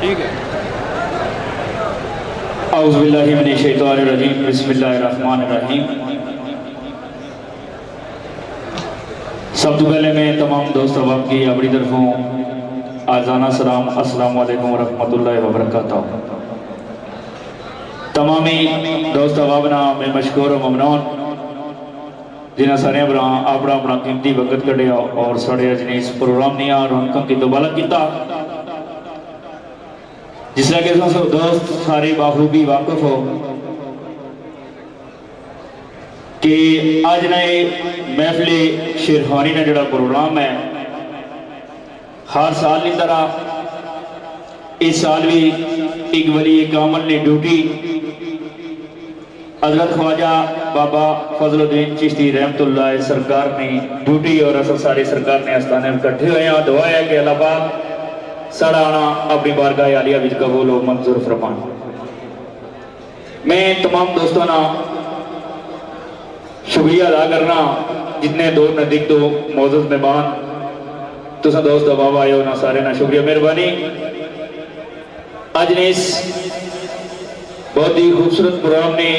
ठीक है। औज़ुबिल्लाहि मिनश्शैतानिर्रजीम बिस्मिल्लाहिर्रहमानिर्रहीम। सबसे पहले मैं तमाम दोस्त अहबाब की अपनी तरफों आज़ाना सलाम अस्सलाम वालेकुम वरहमतुल्लाहि वबरकातुहू। तमामी दोस्त अहबाब ना मैं मशकूर और ममनून जिन्हें सारे भरा अपना अपना कीमती वक्त कढ़िया और साढ़े अज ने इस प्रोग्राम ने रौनकों की दोबाला किया जिसका कि दोस्त सारे बाखूबी वाकिफ हो कि अज नए महफिल शेरखानी ने जोड़ा प्रोग्राम है हर साल की तरह इस साल भी एक वली कामल ने ड्यूटी हजरत ख्वाजा बाबा फजलुद्दीन चिश्ती रहमतुल्लाह सरकार ने ड्यूटी और असल सारे सरकार ने आस्थाने इकट्ठे हुए हैं। दुआ है कि अल्लाह पाक साड़ा आना अपनी बारगाह आलिया विच कबूल और मंजूर फरमान। मैं तमाम दोस्तों ना शुक्रिया अदा करना जितने दूर नजदीक तो मौजूद मेहमान तुसा दोस्त अहबाब आए हो ना सारे ना शुक्रिया मेहरबानी। अज ने इस बहुत ही खूबसूरत प्रोग्राम ने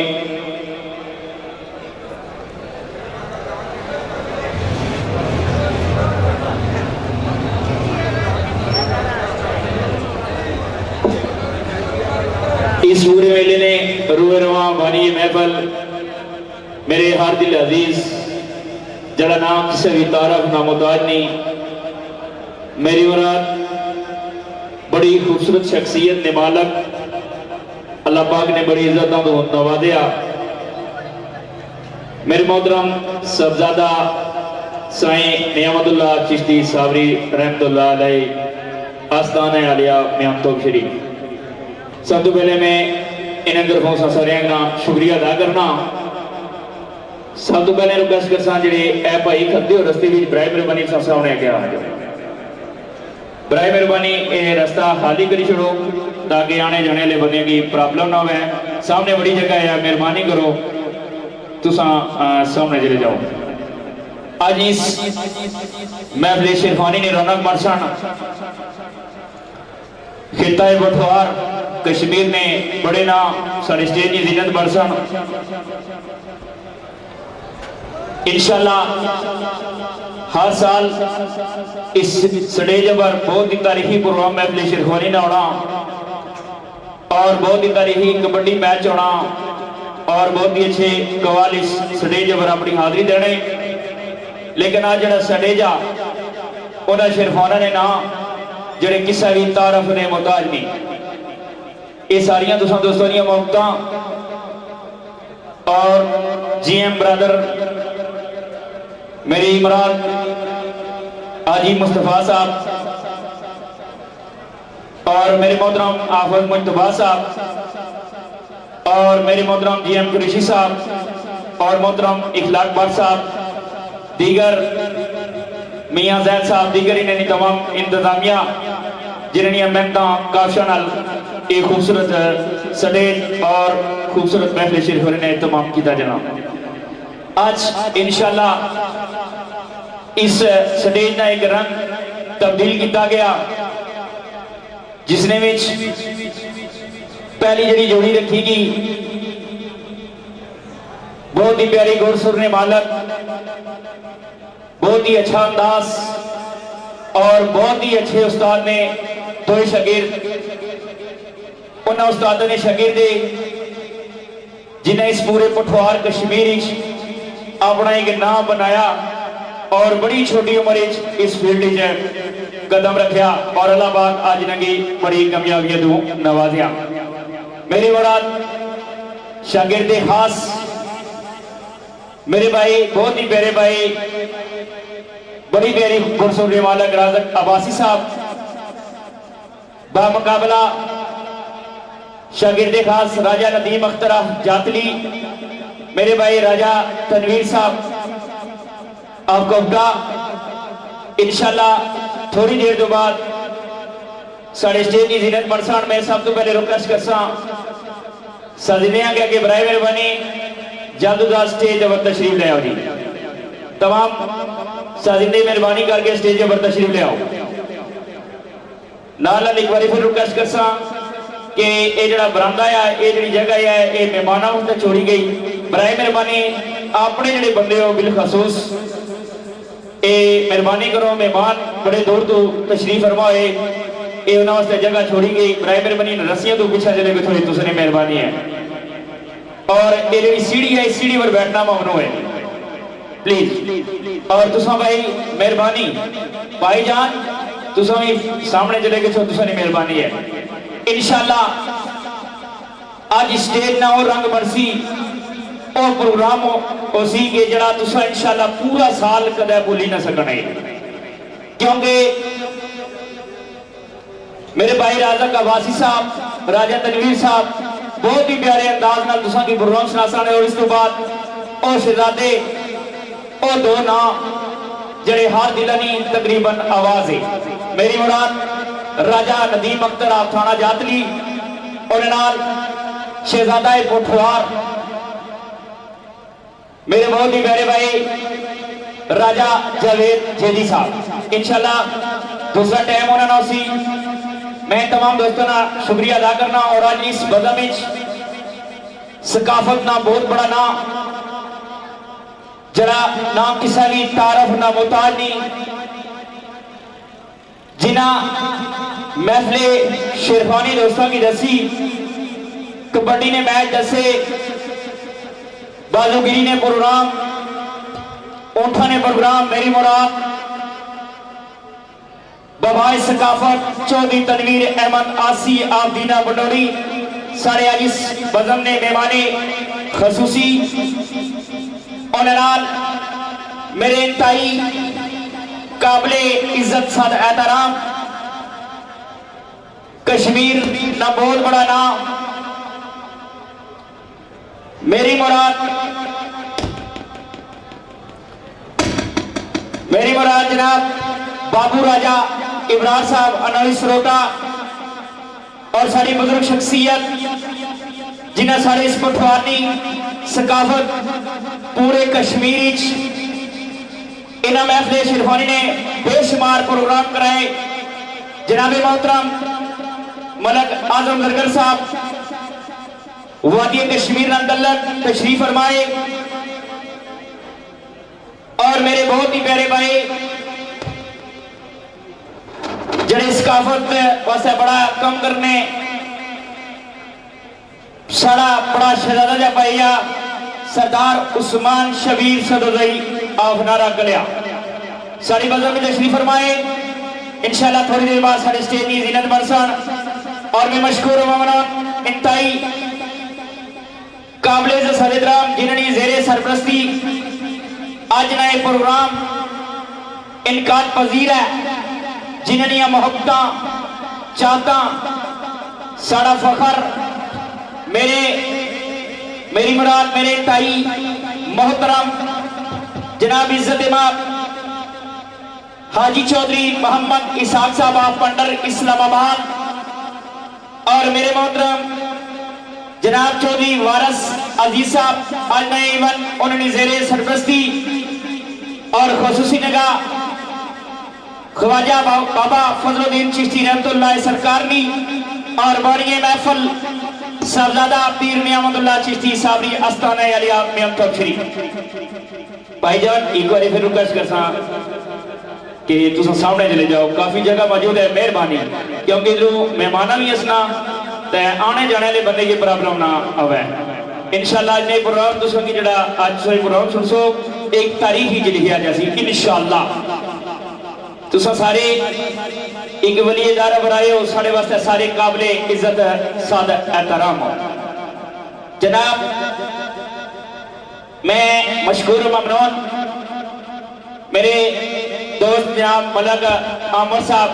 इस पूरे मेले ने रूए रवा बानी महफल मेरे हर दिल अजीज जरा नाम किसी भी तारफ ना मुताज नहीं मेरी मुराद बड़ी खूबसूरत शख्सियत ने मालक अल्लाह पाक ने बड़ी इज्जतों को नवाजा। मेरे मोहतरम साहबजादा साईं नियामतुल्लाह चिश्ती सावरी रहमतुल्लाह अलैह आस्थाना आलिया म्याम तोब शरीफ। सब तो पहले मैं इन तरफों से सारे का शुक्रिया अदा करना। सब तो पहले रिक्वेस्ट करसा जेडे ए भाई खद्दे हो रस्ते में बराए मेहरबानी सामने क्या बराए मेहरबानी ये रास्ता खाली करी छोड़ो ताकि आने जाने वाले बंदे की प्रॉब्लम ना हो। सामने बड़ी जगह है मेहरबानी करो तुसा सामने चले जाओ। आज इस महफिल शेरखानी ने रौनक बरसन खिता बठवार कश्मीर ने बड़े ना सारे स्टेज की जिन्नत बरसन इंशाल्लाह हर साल इस स्टेज पर बहुत ही तारीखी प्रोग्राम महफिल शेरखानी ने आना और बहुत ही तारीखी कबड्डी मैच होना और बहुत ही अच्छे कवाल इस स्टेज पर अपनी हाजिरी देने। लेकिन आज जो स्टेज आ उन्हें शेरखाना ने ना जेडे किसी भी तारफ ने मुहताज नहीं ये सारिया तुसा दोस्तों दी मोहब्बत और जीएम ब्रदर मेरी इमरान हाजी मुस्तफा साहब और मेरे मोहतरम आफज मुस्तफा साहब और मेरे मोहतरम जीएम कुरैशी साहब और मोहतरम इखलाक भट्ट साहब दीगर मियाँ जैद साहब दीगर इन्हें तमाम इंतजामिया जिन्हें मेहनत काशा नाल एक खूबसूरत स्टेज और खूबसूरत महफिल शेरखानी ने तमाम किया जनाब। आज इंशाल्लाह इस स्टेज का एक रंग तब्दील किया गया जिसने विच पहली जी जोड़ी रखी गई बहुत ही प्यारी गुरसुर ने मालक बहुत ही अच्छा अंदाज और बहुत ही अच्छे उस्ताद ने दो शागिर्द उन्होंने उस्तादों ने शागिर्द जिन्हें इस पूरे पठवार कश्मीर अपना एक नाम बनाया और बड़ी छोटी उम्र इस फील्ड कदम रखा और अल्लाह पाक आज नगी बड़ी कामयाबियां तो नवाजा। मेरी मुराद शागिर्द खास मेरे भाई बहुत ही प्यारे भाई बड़ी प्यारी गुरसुर मालक राजक अब्बासी साहब बामुकाबला शागिर्द खास राजा नदीम अख्तर जातली मेरे भाई राजा तनवीर साहब आपको इंशाल्लाह थोड़ी देर तो बाद साढ़े स्टेज की जिन्नत बरसान में सब तो पहले रिक्वेस्ट करसा सजने के अगे बराए मेहरबानी जल्द उदा स्टेज पर तशरीफ ले आओ जी। तमाम साजिंदे मेहरबानी करके स्टेज पर तशरीफ ले आओ। नाल नाल एक बार फिर रिक्वेस्ट करसा कि ये जड़ा बरामदा है ये जी जगह है ये मेहमानों वास्ते छोड़ी गई। बराए मेहरबानी अपने जड़े बंदे हो बिलखसूस ये मेहरबानी करो, मेहमान बड़े दूर तो तशरीफ फरमा होए ये उन्होंने वास्ते जगह छोड़ी गई। बराए मेहरबानी रस्सियां तो पीछे चले गए थोड़ी तुसने मेहरबानी है। और ये जी सीढ़ी है इस सीढ़ी पर बैठना ममनू है प्लीज। और तुसा भाई मेहरबानी भाईजान तुसा भी सामने चले गए तुसानी मेहरबानी है। इंशाअल्लाह आज स्टेज ना और रंग बरसी और प्रोग्राम हो सी के जड़ा तुसा इंशाअल्लाह पूरा साल कदे भूली ना सकने, क्योंकि मेरे भाई राजा कवासी साहब राजा तनवीर साहब बहुत ही प्यारे अंदाज नाल तुसा की प्रोग्राम सुना ने। और इस तो बाद और शहजादे और दो ना जड़े हार दिलानी तकरीबन आवाज है मेरी मुराद राजा नदीम अख्तर आप थाना जातली और नाल शहजादा पोठवार मेरे बहुत ही प्यारे भाई राजा जावेद जेदी साहब। इंशाल्लाह दूसरा टाइम होना ना सी। मैं तमाम दोस्तों का शुक्रिया अदा करना। और आज इस बज़म सकाफत ना बहुत बड़ा ना जरा नाम किसा भी तारफ ना मोहताज नहीं जिना महफिल शेरफानी दोस्तों की दसी, कबड्डी ने मैच दसे, बाजूगिरी ने प्रोग्राम, ऊंठा ने प्रोग्राम, मेरी मुराद बबाए सकाफत चौधरी तनवीर अहमद आसी आप दीना बंडोरी सारे आज इस बज़म ने मेहमाने खसूसी और मेरे इंतहाई काबिले इज्जत साद एहतराम कश्मीर ना बहुत बड़ा नाम मेरी मुराद जनाब बाबू राजा इब्रार साहब अनोई श्रोता और सारी बुजुर्ग शख्सियत जिन्हें सारे इस पठवानी सकाफत पूरे कश्मीर इन्हें महफिल शेरफानी ने बेशुमार प्रोग्राम कराए। जनाब मोहतरम मलक आजम दरगर साहब वादी कश्मीर अंदलक तशरीफ फरमाए और मेरे बहुत ही प्यारे भाई जड़े सकाफत वास्ते बड़ा कम करने साड़ा बड़ा शहजादा जा पाइया सरदार उस्मान शबीर सदोदई आप नारा गलिया सारी बज़म में तशरीफ फरमाए। इंशाल्लाह थोड़ी देर बाद सारे स्टेज की जीनत बरसन और मैं मशकूर ममनून इंतहाई काबिले सदराम जिन्होंने ज़ेरे सरपरस्ती आज नए प्रोग्राम इनकार पजीर है जिन्होंने मोहब्बत चाहता साड़ा फखर मेरी मुराद मेरे ताई मोहतरम जनाब इज्जत इमाम हाजी चौधरी मोहम्मद इसाक साहब आप पंडर इस्लामाबाद और मेरे मोहतरम जनाब चौधरी वारस अजीज साहब आज नए इवन उन्होंने ज़ेरे सरपरस्ती और खुसूसी निगाह ख्वाजा बाबा फजलुद्दीन चिश्ती रहमतुल्लाह सरकार नी और बानिए महफिल साहबजादा पीर नियामतुल्लाह चिश्ती साबरी आस्थाना अलिया मियां तबशरी भाईजान एक बार फिर रिक्वेस्ट करसा कि तुम सामने चले जाओ, काफी जगह मौजूद है मेहरबानी क्योंकि जो मेहमान भी असना ते आने जाने वाले बंदे की प्रॉब्लम ना आवे। इंशाल्लाह ने प्रोग्राम तुसों की जड़ा आज सोई प्रोग्राम सुनसो एक तारीख ही लिखिया जासी इंशाल्लाह तुसा सारे एक वली इदारा बनाए हो सारे वास्ते सारे काबिले इज्जत साद एहतराम हो। जनाब मैं मशकूर ममनून मेरे दोस्त जनाब मलक आमर साहब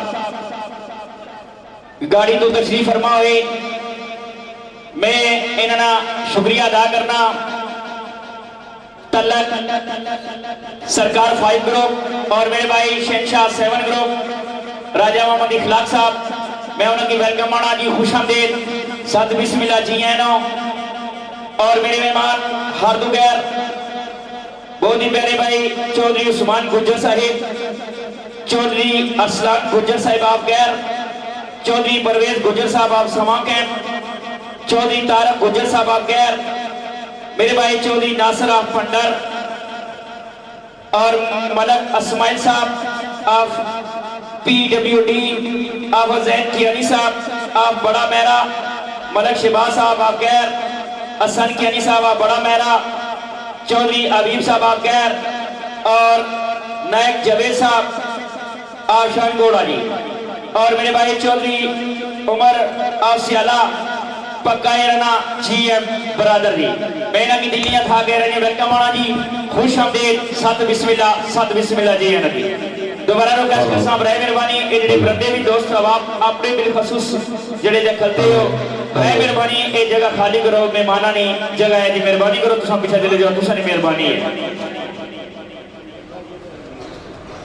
गाड़ी तो तशरीफ फरमा हुए मैं इन्होंने शुक्रिया अदा करना तलक सरकार 5 ग्रुप और मेरे भाई शहनशाह 7 ग्रुप राजा मोहम्मद इखलाक साहब मैं उनकी वेलकम आना जी खुश आमदेद सद बिस्मिल्लाह जी आना और मेरे मेहमान हार्दू गैर बहुत ही प्यारे भाई चौधरी उस्मान गुज्जर साहिब चौधरी अरसलान गुज्जर साहिब आप गैर चौधरी परवेज गुजर साहब आप समा कैंप, चौधरी तारक गुजर साहब आप गैर, मेरे भाई चौधरी नासिर आप पंडर और मलक अस्माइल साहब आप PWD, आप जैन कियानी साहब आप बड़ा मेहरा, मलक शिबाज साहब आप गैर, हसन कियानी साहब आप बड़ा मेहरा, चौधरी अबीब साहब आप गैर और नायक जवेद साहब आप शानगोड़ा जी और मेरे भाई चौधरी उमर आप सियाला पक्का रना GM बरादर जी। मैं इन्हों की दिल्लियां था गए रहने वेलकम आना जी, खुश आमदेद, सत बिस्मिल्लाह जी नबी। दोबारा रिक्वेस्ट कर साहब रहे मेहरबानी ये जेडे बंदे भी दोस्त आप अपने बिलखसूस जेडे दखलते हो रहे मेहरबानी ये जगह खाली करो, मेहमाना नहीं जगह है जी, मेहरबानी करो तुम पीछे चले जाओ, तुसा नहीं मेहरबानी है।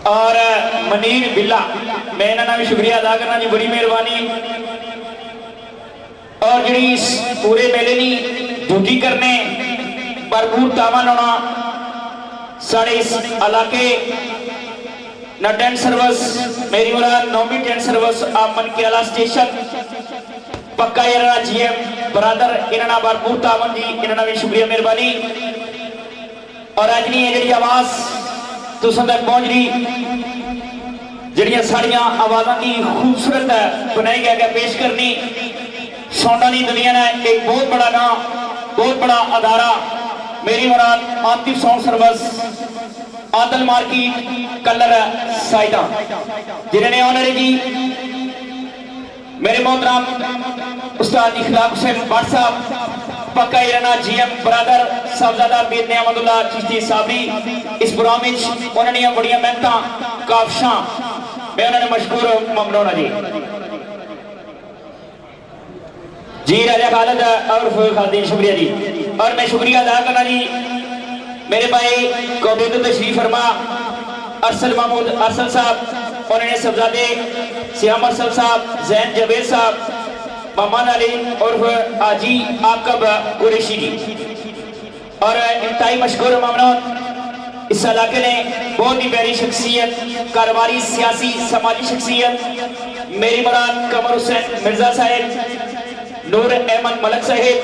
और मनीर बिल्ला मैं इन्होंने भी शुक्रिया अदा करना जी, बड़ी मेहरबानी। और जी पूरे मेले की ड्यूटी करने भरपूर तावन होना साढ़े इस इलाके ना टेंट सर्विस मेरी मुराद नौवीं टेंट सर्विस आप मनकेला स्टेशन पक्का यारा GM बरादर इन्होंने भरपूर तावन जी, इन्होंने भी शुक्रिया मेहरबानी। और अज नहीं जी आवाज तुसां तक पहुंच रही जड़ियां साड़ियां आवाज़ों की खूबसूरत बनाई गया पेश करनी सौंडा की दुनिया ने एक बहुत बड़ा नाम, बहुत बड़ा अदारा मेरी मुराद आतिफ साउंड सर्विस आदल मार्केट कलर साइदा जिन्होंने ऑनर जी मेरे मोहतरम उस्ताद इखलाक हुसैन भट्ट साहब पक्का इराना GM बरादर साहबजादा मीर नियामतुल्लाह चिश्ती साहबी इस प्रोग्राम में उन्होंने बड़िया मेहनत काफशा मैं उन्होंने मशहूर ममनून जी जी राजा खालिद और खालिद शुक्रिया जी। और मैं शुक्रिया अदा करना जी मेरे भाई कौबियत तशरीफ फरमा अरसल महमूद अरसल साहब, उन्होंने सबजादे सियाम अरसल साहब, जैन जवेद साहब, मोहम्मद अली और आजी आकब कुरैशी जी और इंतहाई मशहूर ममनून इस इलाके ने बहुत ही प्यारी शख्सियत, कारोबारी सियासी समाजी शख्सियत मेरी मुराद कमर हुसैन मिर्जा साहेब, नूर अहमद मलक साहेब,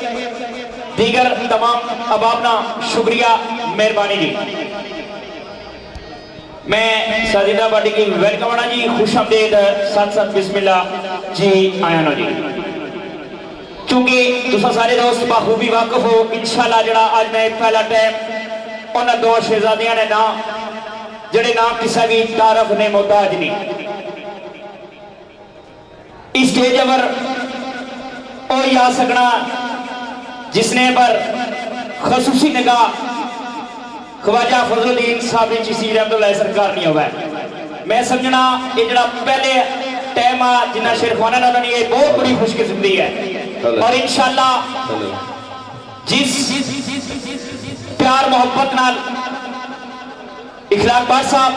दीगर तमाम अबाबना शुक्रिया मेहरबानी जी। मैं साजिदा बाटी की वेलकम आना जी, खुश आमदेद, सत बिस्मिल्लाह जी आया ना जी। क्योंकि तुसा सारे दोस्त बाखूबी वाकफ हो इंशाल्लाह जड़ा आज मैं पहला टाइम उन्होंने दो शहजादियां ने ना जड़े नाम किसी भी तारफ ने मोहताज नहीं इस स्टेज पर ओ आ सकना जिसने पर खसूसी निगाह ख्वाजा फजलुद्दीन साहब चिश्ती रहमतुल्लाह सरकार नहीं हुआ। मैं समझना ये जड़ा पहले टाइम आ जिन्ना शेरखाना ने उन्होंने ये बहुत बड़ी खुशकिस्मती है और इंशाल्लाह जिस प्यार मोहब्बत नाल इखलाक भट्ट साहब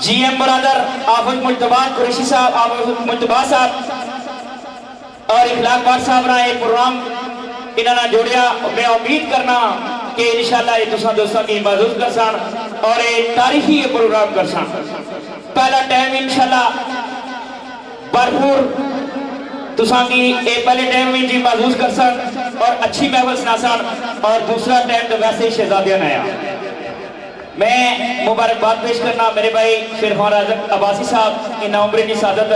GM बरादर आफत मुजतबा कुरैशी साहब आफत मुजतबा साहब और इखलाक भट्ट साहब ने यह प्रोग्राम इन्होंने जोड़िया, मैं उम्मीद करना कि इंशाल्लाह ये तुसा दोस्तों की महसूस कर सन और ये तारीखी ये प्रोग्राम कर सन। पहला टाइम इंशाल्लाह भरपूर तुसा की ये पहले टाइम में जी महसूस कर सन और अच्छी महफिल सुना सन और दूसरा टाइम तो वैसे ही शहजादियां नया। मैं मुबारकबाद पेश करना मेरे भाई शेरखान आजम अब्बासी साहब इन उम्र की सादत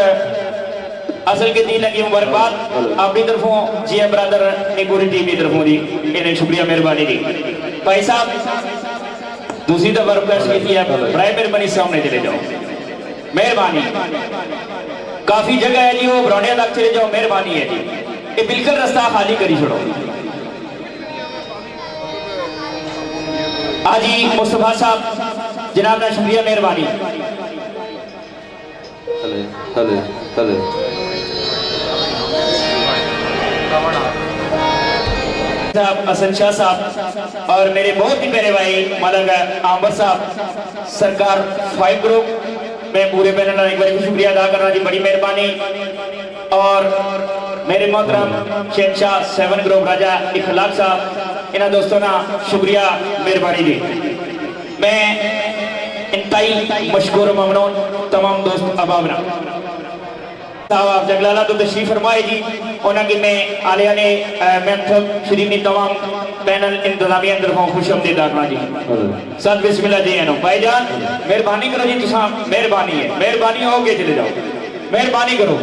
असल के दी लगी मुबारकबाद अपनी तरफों GM बरादर ने पूरी टीम की तरफों जी इन्हें शुक्रिया मेहरबानी जी। भाई साहब दूसरी दफा रिक्वेस्ट की है बराए मेहरबानी सामने चले जाओ, मेहरबानी काफी जगह है जी वो ब्रौनिया तक चले जाओ, मेहरबानी है जी, ये बिल्कुल रास्ता खाली करी छोड़ो। हाजी मुस्तफा साहब जनाब ने शुक्रिया मेहरबानी। साहब हसन शाह साहब और मेरे बहुत ही प्यारे भाई मलक आंबर साहब सरकार 5 ग्रुप, मैं पूरे पैनल का एक बार शुक्रिया अदा करना जी, बड़ी मेहरबानी। और मेरे मोहतरम शहनशाह 7 ग्रुप राजा इखलाक साहब इन्होंने दोस्तों ना शुक्रिया मेहरबानी जी। मैं इंतहाई मशकूर ममनून तमाम दोस्त अबाबना आप जगलाला तो तशरीफ फरमाए जी। उन्होंने मैं आलिया ने महफल शरीनी तमाम पैनल इंतजामिया तरफों खुश आमदीद आखना जी। सत बिस्मिल्लाह जी। भाईजान मेहरबानी करो जी, तुसा मेहरबानी है, मेहरबानी हो के चले जाओ, मेहरबानी करो।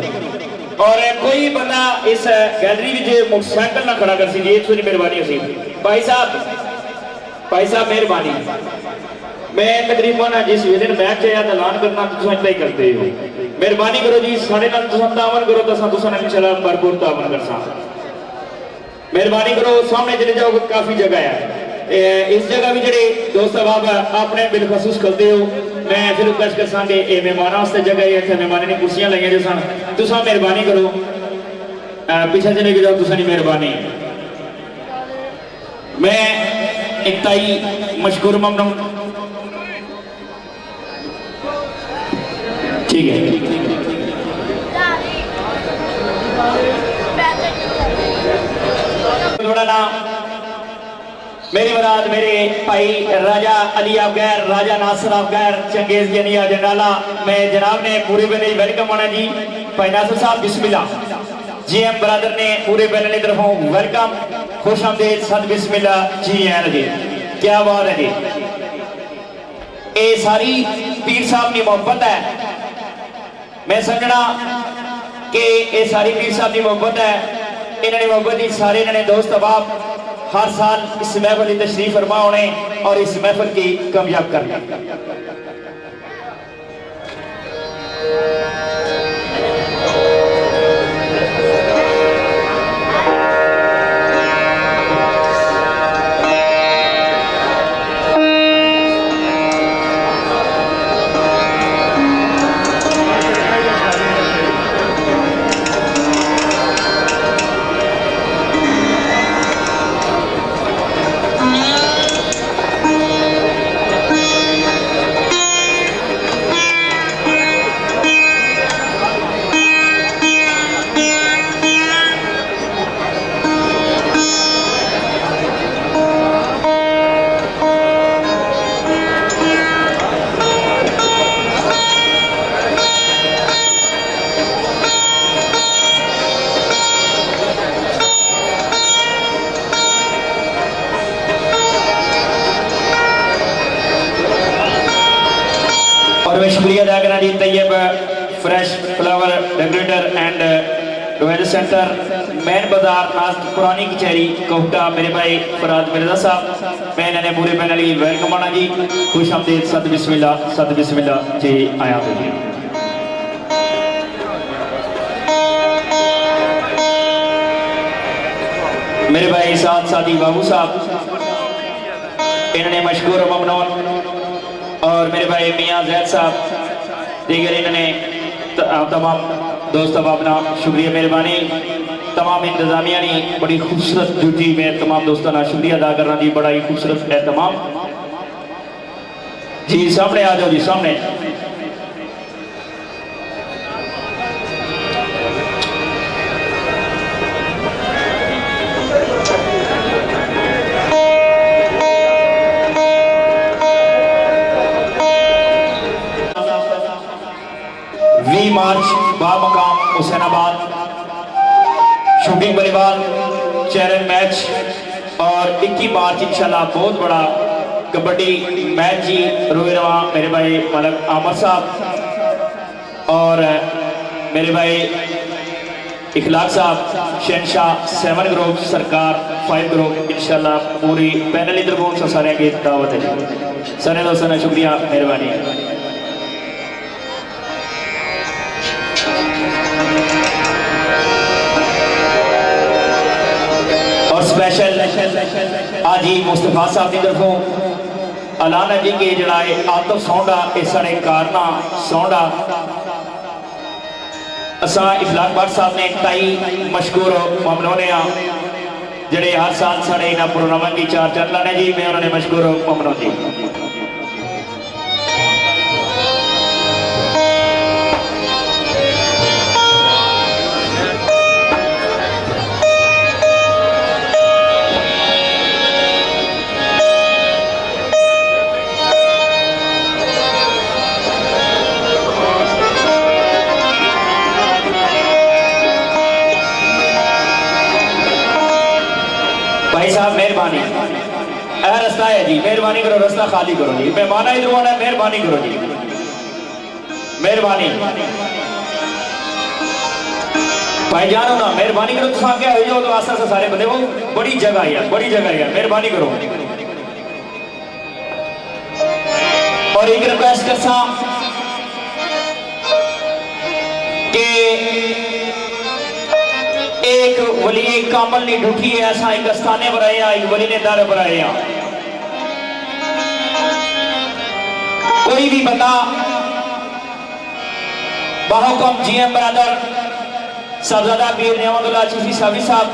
और कोई बंदा इस गैलरी में मोटरसाइकिल ना खड़ा कर सी जी, थोड़ी मेहरबानी सी। भाई साहब मेहरबानी। मैं तकरीबन जिस वे दिन मैच आया ऐलान करना तुम ही करते हो, मेहरबानी करो जी साढ़े नाल तावन करो तो तुसा इंशाल्लाह भरपूर तावन कर सा। मेहरबानी करो, सामने चले जाओ, काफी जगह है। इस जगह भी जेडे दोस्त अहबाब अपने बिलखसूस करते हो, मैं फिर पेश कर सा कि मेहमान वास्ते जगह है, इतने मेहमान ने कुर्सियां लाइया जो सन, तुसा मेहरबानी करो पीछे चले जाओ, तुसा नहीं मेहरबानी। मैं इंतहाई मशकूर ममनून, ठीक है। थोड़ा ना मेरी मुराद मेरे भाई राजा अली अफगैर, राजा नासिर अफगैर, चंगेज जनिया जंडाला, मैं जनाब ने पूरे पैनल वेलकम आना जी। भाई नासिर साहब बिस्मिल्लाह, जीएम ब्रदर ने पूरे पैनल की तरफों वेलकम, खुश आमदीद, सद बिस्मिल्लाह जी आन जी। क्या बात है जी, ये सारी पीर साहब की मोहब्बत है। मैं समझना कि ये सारी पीर साहब की मोहब्बत है, इन्होंने मोहब्बत की सारे इन्होंने दोस्त अहबाब हर साल इस महफिल की तशरीफ फरमा होने और इस महफिल की कामयाब करने। शुक्रिया अदा करना जी Tayyab fresh flower decorator and royal centre main बाजार नास्त पुरानी कचहरी कोहटा, मेरे भाई फराज मिर्जा साहब, मैं इन्होंने पूरे पैनल की वेलकम आना जी। खुश आमदीद, सद बिस्मिल्लाह जी आया तो जी। मेरे भाई साथ साथी बाबू साहब, इन्होंने मशकूर ममनून, और मेरे भाई मियाँ जैद साहब, दीगर इन्होंने तमाम दोस्त अपना शुक्रिया मेहरबानी। तमाम इंतजामिया ने बड़ी खूबसूरत ड्यूटी में तमाम दोस्तों का शुक्रिया अदा करना जी, बड़ा ही खूबसूरत है तमाम जी। सामने आ जाओ जी, सामने। मार्च बामकाम हुसैनाबाद शूटिंग परिवार चैरन मैच और 21 मार्च इंशाल्लाह बहुत बड़ा कबड्डी मैच जी रोए रवा मेरे भाई मलक आमर साहब और मेरे भाई इखलाक साहब, शहनशाह 7 ग्रुप, सरकार 5 ग्रुप, इंशाल्लाह पूरी पैनल इधर सारे की दावत है। सारे दोस्तों ने शुक्रिया मेहरबानी। स्पेशल आज ही मुस्तफा साहब की तरफों ऐलान है जी कि जड़ा आतफ सौंडा ये सारे कारना सौंडा असा इखलाक भट्ट साहब ने ताई मशकूर ममनूने जड़े हर साल साढ़े इन्होंने प्रोग्रामों की चार चंद लाने जी, मैं उन्होंने मशकूर ममनू जी। साहब मेहरबानी, यह रास्ता है जी, मेहरबानी करो रास्ता खाली करो जी, मेहमान इधर आना, मेहरबानी करो जी, मेहरबानी भाईजान ना मेहरबानी करो, तुम आगे हो जाओ तो आस्ता आस्ता सारे बंदे, वो बड़ी जगह है, बड़ी जगह है, मेहरबानी करो। और एक रिक्वेस्ट करसा कि एक वली कामल नहीं ढूंढी है, ऐसा एक स्थाने पर आए, एक वली ने दर पर आए। कोई भी बंदा बाहुकम जीएम बरादर साहबजादा पीर नियामतुल्लाह चिश्ती साहबी साहब,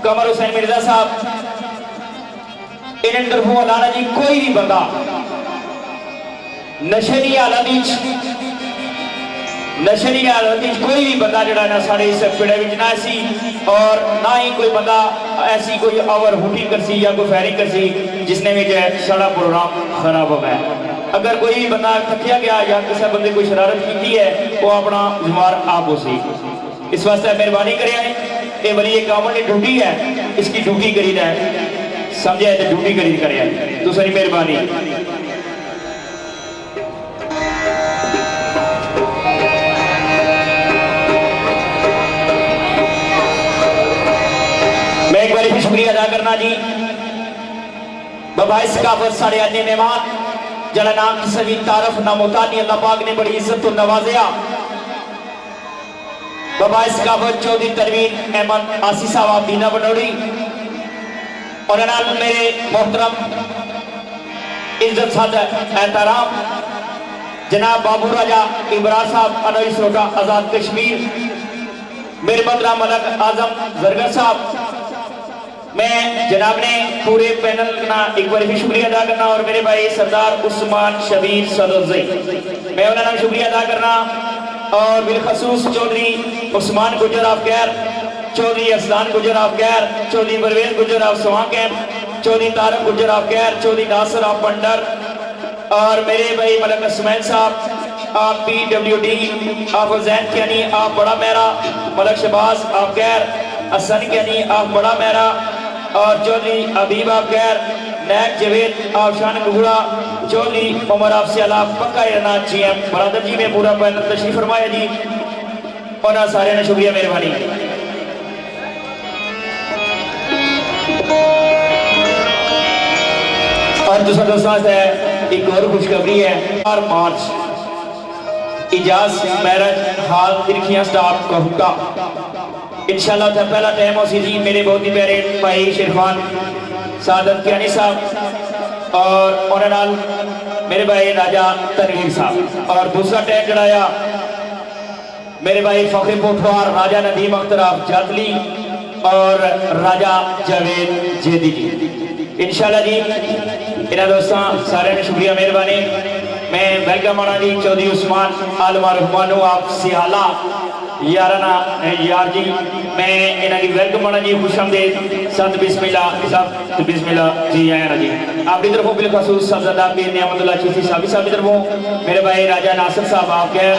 कमर हुसैन मिर्जा साहब, इन्हें तरफों लाना जी, कोई भी बंदा नशे की हालत कोई भी बंदा जड़ा ना साढ़े इस पिड़े में ना सी, और ना ही कोई बंदा ऐसी कोई ओवर हुटिंग कर सी या कोई फायरिंग कर सी जिसने भी सारा प्रोग्राम खराब हो गया। अगर कोई भी बंदा थकिया गया या किसी बंदे कोई शरारत की है, वो अपना जुमार आप हो सी। इस वास्ते मेहरबानी करें, ये बड़ी एक कामन ने ड्यूटी है, इसकी ड्यूटी करी है, समझे तो ड्यूटी करी करें, तो सारी मेहरबानी। मैं एक बार भी शुक्रिया अदा करना जी बाबा इसकाफत साढ़े अन्य मेहमान जरा नाम की सभी तारफ ना मुतानी अल्लाह पाक ने बड़ी इज्जत तो नवाजिया। बाबा इसकाफत चौधरी तरवीन अहमद आसी साहब आप दीना बनोड़ी, और मेरे मोहतरम इज्जत साद एहतराम जनाब बाबू राजा इमरान साहब अनोई सोटा आजाद कश्मीर, मेरे बदरा मलक आजम जरगर साहब, मैं जनाब ने पूरे पैनल का एक बार भी शुक्रिया अदा करना, और मेरे भाई सरदार उस्मान शबीर सदरजई, मैं उन्होंने शुक्रिया अदा करना, और बिलखसूस चौधरी उस्मान गुजर ऑफ गैर, चौधरी असलान गुजर ऑफ गैर, चौधरी परवेज गुजर ऑफ सवा कैंप, चौधरी तारक गुजर ऑफ गैर, चौधरी नासिर ऑफ बंडर, और मेरे भाई मलक असमैन साहब आप PWD, आप हुसैन कैनी आप बड़ा मेरा, मलक शबाज आप गैर, हसन कैनी आप बड़ा मेरा, और चौधरी हबीब आप गैर, नैक जवेद आप शान गुगड़ा, चौधरी उमर आप सियाला पक्का इरना GM बरादर जी में पूरा पैनल तशरीफ फरमाया जी, और सारे ने शुक्रिया मेहरबानी। और दूसरा दोस्तों है एक और खुशखबरी है, और मार्च इजाज मैरिज हाल तिरखियां स्टाफ का हुक्का इंशाल्लाह था पहला टाइम हो सी जी, मेरे बहुत ही प्यारे भाई शेरखान सादत कियानी साहब, और उन्होंने मेरे भाई राजा तनवीर साहब, और दूसरा टाइम जड़ाया मेरे भाई फखरे पोठवार राजा नदीम अख्तर आप जातली और राजा जावेद जेदी जी इंशाल्लाह जी। इन्होंने दोस्तों सारे ने शुक्रिया मेहरबानी। मैं वेलकम आना जी चौधरी उस्मान आलमा रहमानो आप सियाला याराना यार जी, मैं इन्हों की वेलकम आना जी, खुशामदीद सत बिस्मिल्लाह सब बिस्मिल्लाह जी आया जी। आपकी तरफों बिलखसूस साहबजादा पीर नियामतुल्लाह चिश्ती साहबी साहब की तरफों मेरे भाई राजा नासिर साहब आप गए,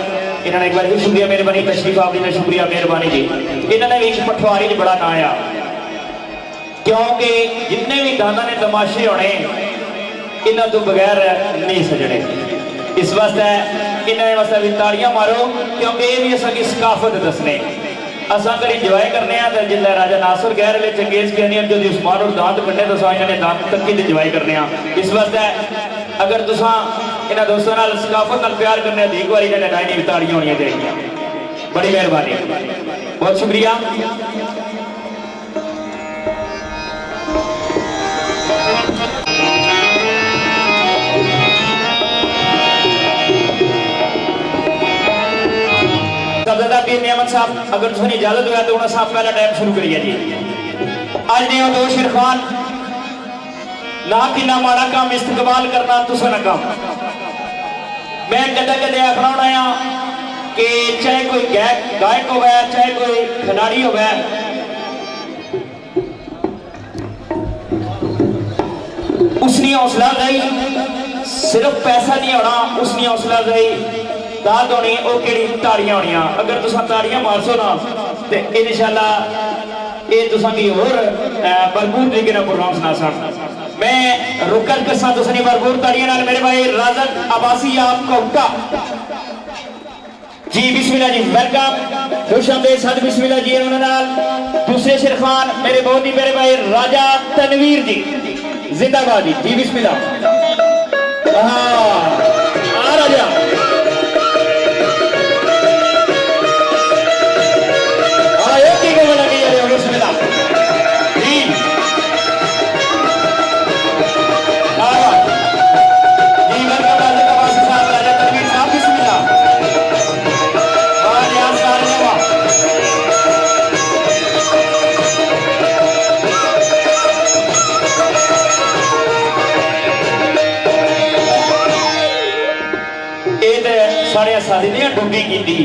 इन्होंने एक बार भी शुक्रिया मेहरबानी, तशरीफ आपकी ने शुक्रिया मेहरबानी जी। इन्होंने भी पठवारी बड़ा ना आया, क्योंकि जितने भी दाना ने तमाशे होने इन्हों तो बगैर नहीं सजने, इस वास्ते इन्होंने वास्ते भी ताड़ियां मारो, क्योंकि ये भी असा की सकाफत दसने असा कर इंजॉय करने तो जिले राजा नासिर गैर वाले चंगेज कहने जो उस्मान और दांत कढ़े तो इन्होंने दांत तक इंजॉय करने। इस वास्ते अगर तुसा इन्होंने दोस्तों नाल सकाफत नाल प्यार करने तो एक बार इन्होंने नाई भी ताड़ियां होनी चाहिए, बड़ी मेहरबानी, बहुत शुक्रिया। नियामत साहब अगर तुझे इजाजत हो तो उन्हें साहब पहला टाइम शुरू करिए जी। आज ने दो शेरखान ना कि ना माड़ा काम इस्तकबाल करना तुसा ना काम, मैं कदे कदे आखना होना कि चाहे कोई गायक हो गया चाहे कोई खिलाड़ी हो गया, उसकी हौसला अफजाई सिर्फ पैसा नहीं होना, उसकी हौसला अफजाई दाद होनी वो केड़ी ताड़ियां होनियां। अगर तुसा ताड़ियां मारसो ना तो इंशाल्लाह ये तुसां दी होर भरपूर तरीके नाल प्रोग्राम सुना सन। मैं रुकन कसा तुसां भरपूर ताड़ियां नाल मेरे भाई राजक अब्बासी आप कोटा जी बिस्मिल्लाह जी वेलकम खुशामदीद सद बिस्मिल्लाह जी उन्हां नाल दूसरे शेरखान मेरे बहुत ही मेरे भाई राजा तनवीर जी जिंदाबाद जी बिस्मिल्लाह हाँ आ राजा सारी ने ड्यूटी की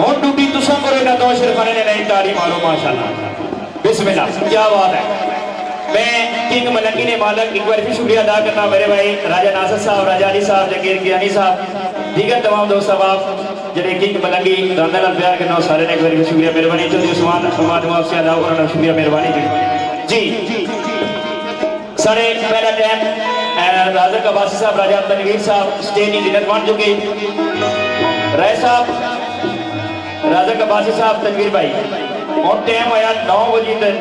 और ड्यूटी तुसा करो ना दो शेरखाने ने नहीं ताली मारो माशाल्लाह बिस्मिल्लाह क्या बात है। मैं किंग मलंगी ने मालक एक बार फिर शुक्रिया अदा करना मेरे भाई राजा नासिर साहब राजा अली साहब जगीर कियानी साहब दीगर तमाम दोस्त साहब जेडे किंग मलंगी दाने नाल प्यार करना सारे ने एक बार शुक्रिया मेहरबानी चौधरी उस्मान समाज मुआवजे अदा करना शुक्रिया मेहरबानी जी सारे पहला टाइम राजक अब्बासी साहब राजा तनवीर साहब स्टेज की जिन्नत बन चुके राय साहब राजक अब्बासी साहब तनवीर भाई और टाइम आया 9:59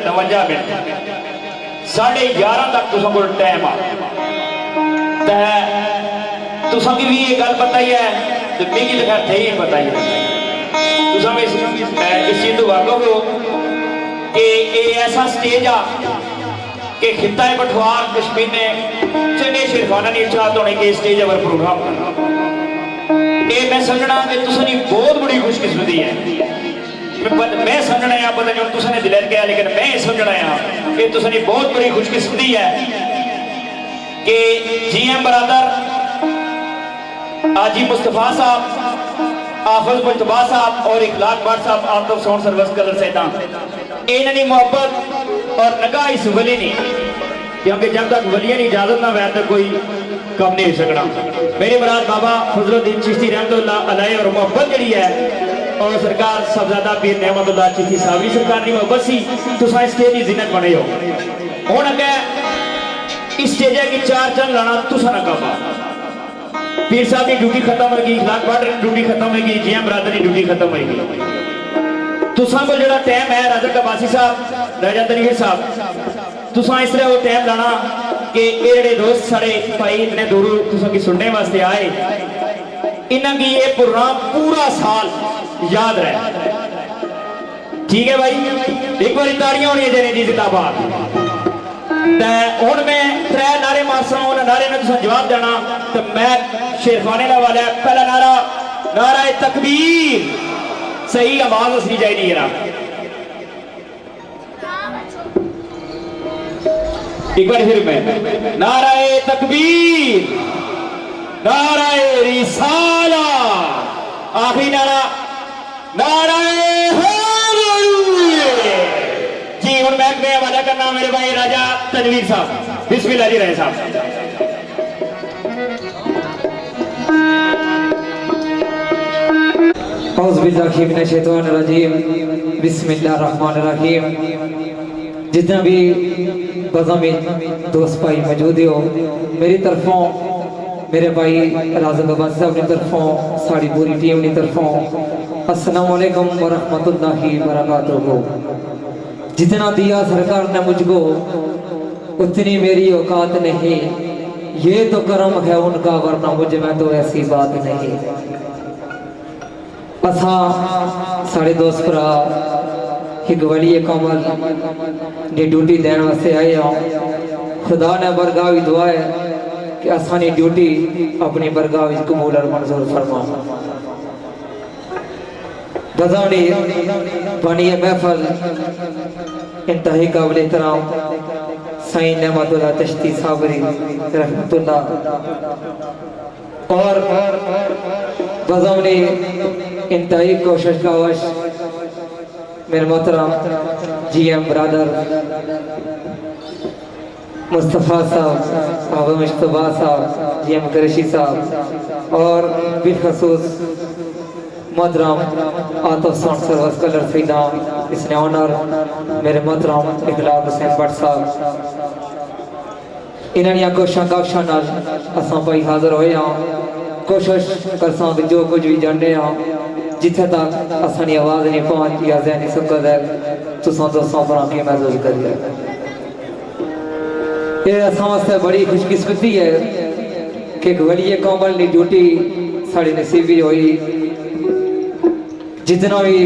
11:30 तक तुसां कोल टाइम आ तुसां की भी ये गल पता ही है तो मिगी तो खैर थे ही पता ही है तुसां इस चीज तो वाकफ हो कि ये ऐसा स्टेज आ कि खिता पठवार कश्मीर ने चंगे शेरखाना की चाहत होने के स्टेज पर प्रोग्राम करना ये मैं समझना कि तुसां बहुत बड़ी खुशकिस्मती है। मैं समझना है पता नहीं तुसां ने दिल किया लेकिन मैं समझना है कि तुसां बहुत बड़ी खुशकिस्मती है कि GM बरादर आजी मुस्तफा साहब आफज मुस्तफा साहब और इखलाक भट्ट साहब आउट ऑफ साउंड सर्विस कलर सैदा इन्होंने मोहब्बत और नगाह इस वली नहीं क्योंकि जब तक वलिया की इजाजत ना वै तो कोई कम नहीं हो सकना। मेरी मुराद बाबा फजलुद्दीन चिश्ती रहमतुल्लाह अलैह और मोहब्बत जी है और सरकार साहबजादा पीर नेमतुल्लाह चिश्ती साहब सरकार की मोहब्बत सी तुसा स्टेज की जिन्नत बने हो हुण अगे इस स्टेज की चार चंद लाना तुसा ना काबा पीर साहब की ड्यूटी खत्म होगी इखलाक भट्ट की ड्यूटी खत्म होगी GM बरादर की ड्यूटी खत्म होगी तुसा को जो टाइम है राजक अब्बासी साहब राजा तनवीर साहब तुसा इस तरह वो टाइम लाना कि ये दोस्त सारे भाई इतने दूरों तुसा की सुनने वास्ते आए इन्हों की ये प्रोग्राम पूरा साल याद रहे ठीक है भाई एक बार ताड़ियां होनी चाहिए जी जिंदाबाद हुण मैं 3 नारे मारसा उन्होंने नारे में तुसा जवाब देना तो मैं शेरखाने का वाला पहला नारा नारा तकबीर सही आवाज हसनी चाहिए जरा एक बार फिर मैं नाराए तकबीर नाराए रिसाला आखिरी नारा नाराए जी हुण मैं हवाला करना मेरे भाई राजा तनवीर साहब बिस्मिल्लाह जी रहे साहब बिस्मिल्लाहिर्रहमानिर्रहीम जितना भी बज़म दोस्त भाई मौजूद हो मेरी तरफों मेरे भाई राज़क अब्बासी साहब की तरफों साड़ी पूरी टीम की तरफों अस्सलाम वालेकुम व रहमतुल्लाहि व बरकातुहू। जितना दिया सरकार ने मुझको उतनी मेरी औकात नहीं ये तो करम है उनका वरना मुझ में तो ऐसी बात नहीं। असा साढ़े दोस्त भरा एक वली कमल की ड्यूटी देने वास्ते आए हो खुदा ने बरगाह दुआ है कि असानी ड्यूटी अपनी बरगाह कबूल और मंजूर फरमा। बजानी बनी महफल इंतहाई काबिल एहतराम साईं नेमतुल्लाह चिश्ती साबरी रहमतुल्लाह और बजानी इंतहाई कोशिश का वश मेरे मोहतरम GM ब्रदर मुस्तफ़ा साहब आबा मुस्तफ़ा साहब GM कुरैशी साहब और बिलखसूस मोहतरम आउट ऑफ साउंड सर्विस कलर सैयदा इसने ऑनर मेरे मोहतरम इकलाब हुसैन भट्ट साहब इन्होंने कोशिशों काबशों नाल असां भाई हाजिर होए हाँ कोशिश करसा कि जो कुछ भी जानने हाँ जिथे तक असानी आवाज़ नहीं पहुँच या जहनी सकत है तुसां दोस्तों पर आके महसूस करिए ये असां वास्ते बड़ी खुशकिस्मती है कि एक वलिए कौमल की ड्यूटी साड़ी नसीबी हुई जितना भी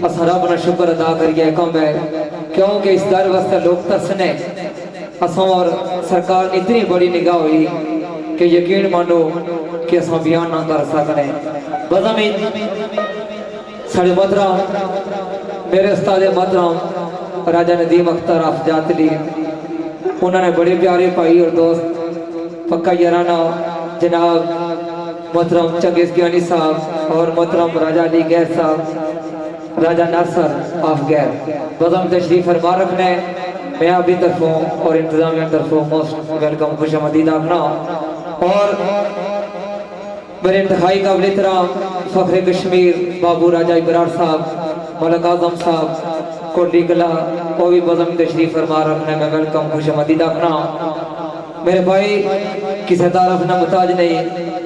असा रब ना शुक्र अदा करिए कम है क्योंकि इस दर वास्ते लोग तरसने असा और सरकार की इतनी बड़ी निगाह हुई कि यकीन मानो कि असा बयान ना कर सकने बज़मीन साढ़े मोहतरम मेरे उस्ताद मोहतरम राजा नदीम अख्तर अफजातली उन्होंने बड़े प्यारे भाई और दोस्त पक्का याराना जनाब मोहतरम चंगेज़ गियानी साहब और मोहतरम राजा अली गैर साहब राजा नासर ऑफ गैर बज़म तशरीफ फरमा रखने मैं अभी तरफों और इंतजामिया तरफों मोस्ट वेलकम खुश आमदीद आखना और मेरे इंतहाई काबिल एहतराम फ़ख्र कश्मीर बाबू राजा इबरार साहब मलक आज़म साहब कोटली कला वो भी बज़म तशरीफ फरमा रखने में वेलकम खुश आमदीद आखना मेरे भाई किसी तारफ न मुताज नहीं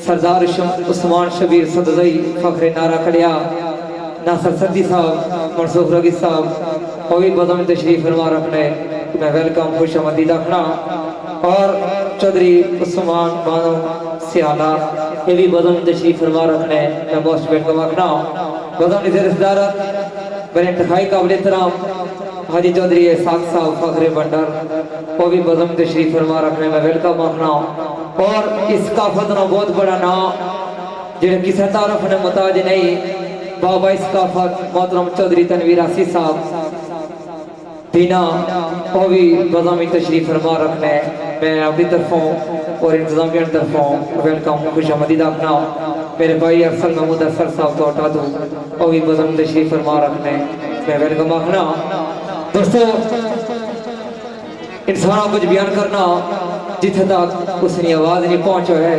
सरदार उस्मान शबीर सदज़ई फ़ख्र नारा कलिया नासर सद्दी साहब मनसूर रगी साहब वो भी बज़म तशरीफ फरमा रखने मैं वेलकम खुश आमदीद आखना और चौधरी उस्मान बानो सियाला ये भी बज़म तशरीफ फरमा रखने मैं मोस्ट वेलकम आखना बज़म रिश्तेदारत मेरे इंतहाई काबिल एहतराम हाजी चौधरी साग साहब फ़ख्र बंडर वो भी बज़म तशरीफ फरमा रखने में वेलकम आखना और इस काफत ना बहुत बड़ा ना जिन्हें किसी तारफ ने मुताज नहीं बाबा इस काफत मोहतरम चौधरी तनवीर आसी साहब दीना वो भी बज़म तशरीफ फरमा रखने मैं अपनी तरफों और इंतजामिया तरफों वेलकम खुश आमदीद आखना मेरे भाई अफसल महमूद अफसर साहब को हटा दूँ वो भी बज़म तशरीफ फरमा रखने मैं वेलकम आखना दोस्तों इंसान कुछ बयान करना जिथे तक उसकी आवाज़ नहीं पहुँचो है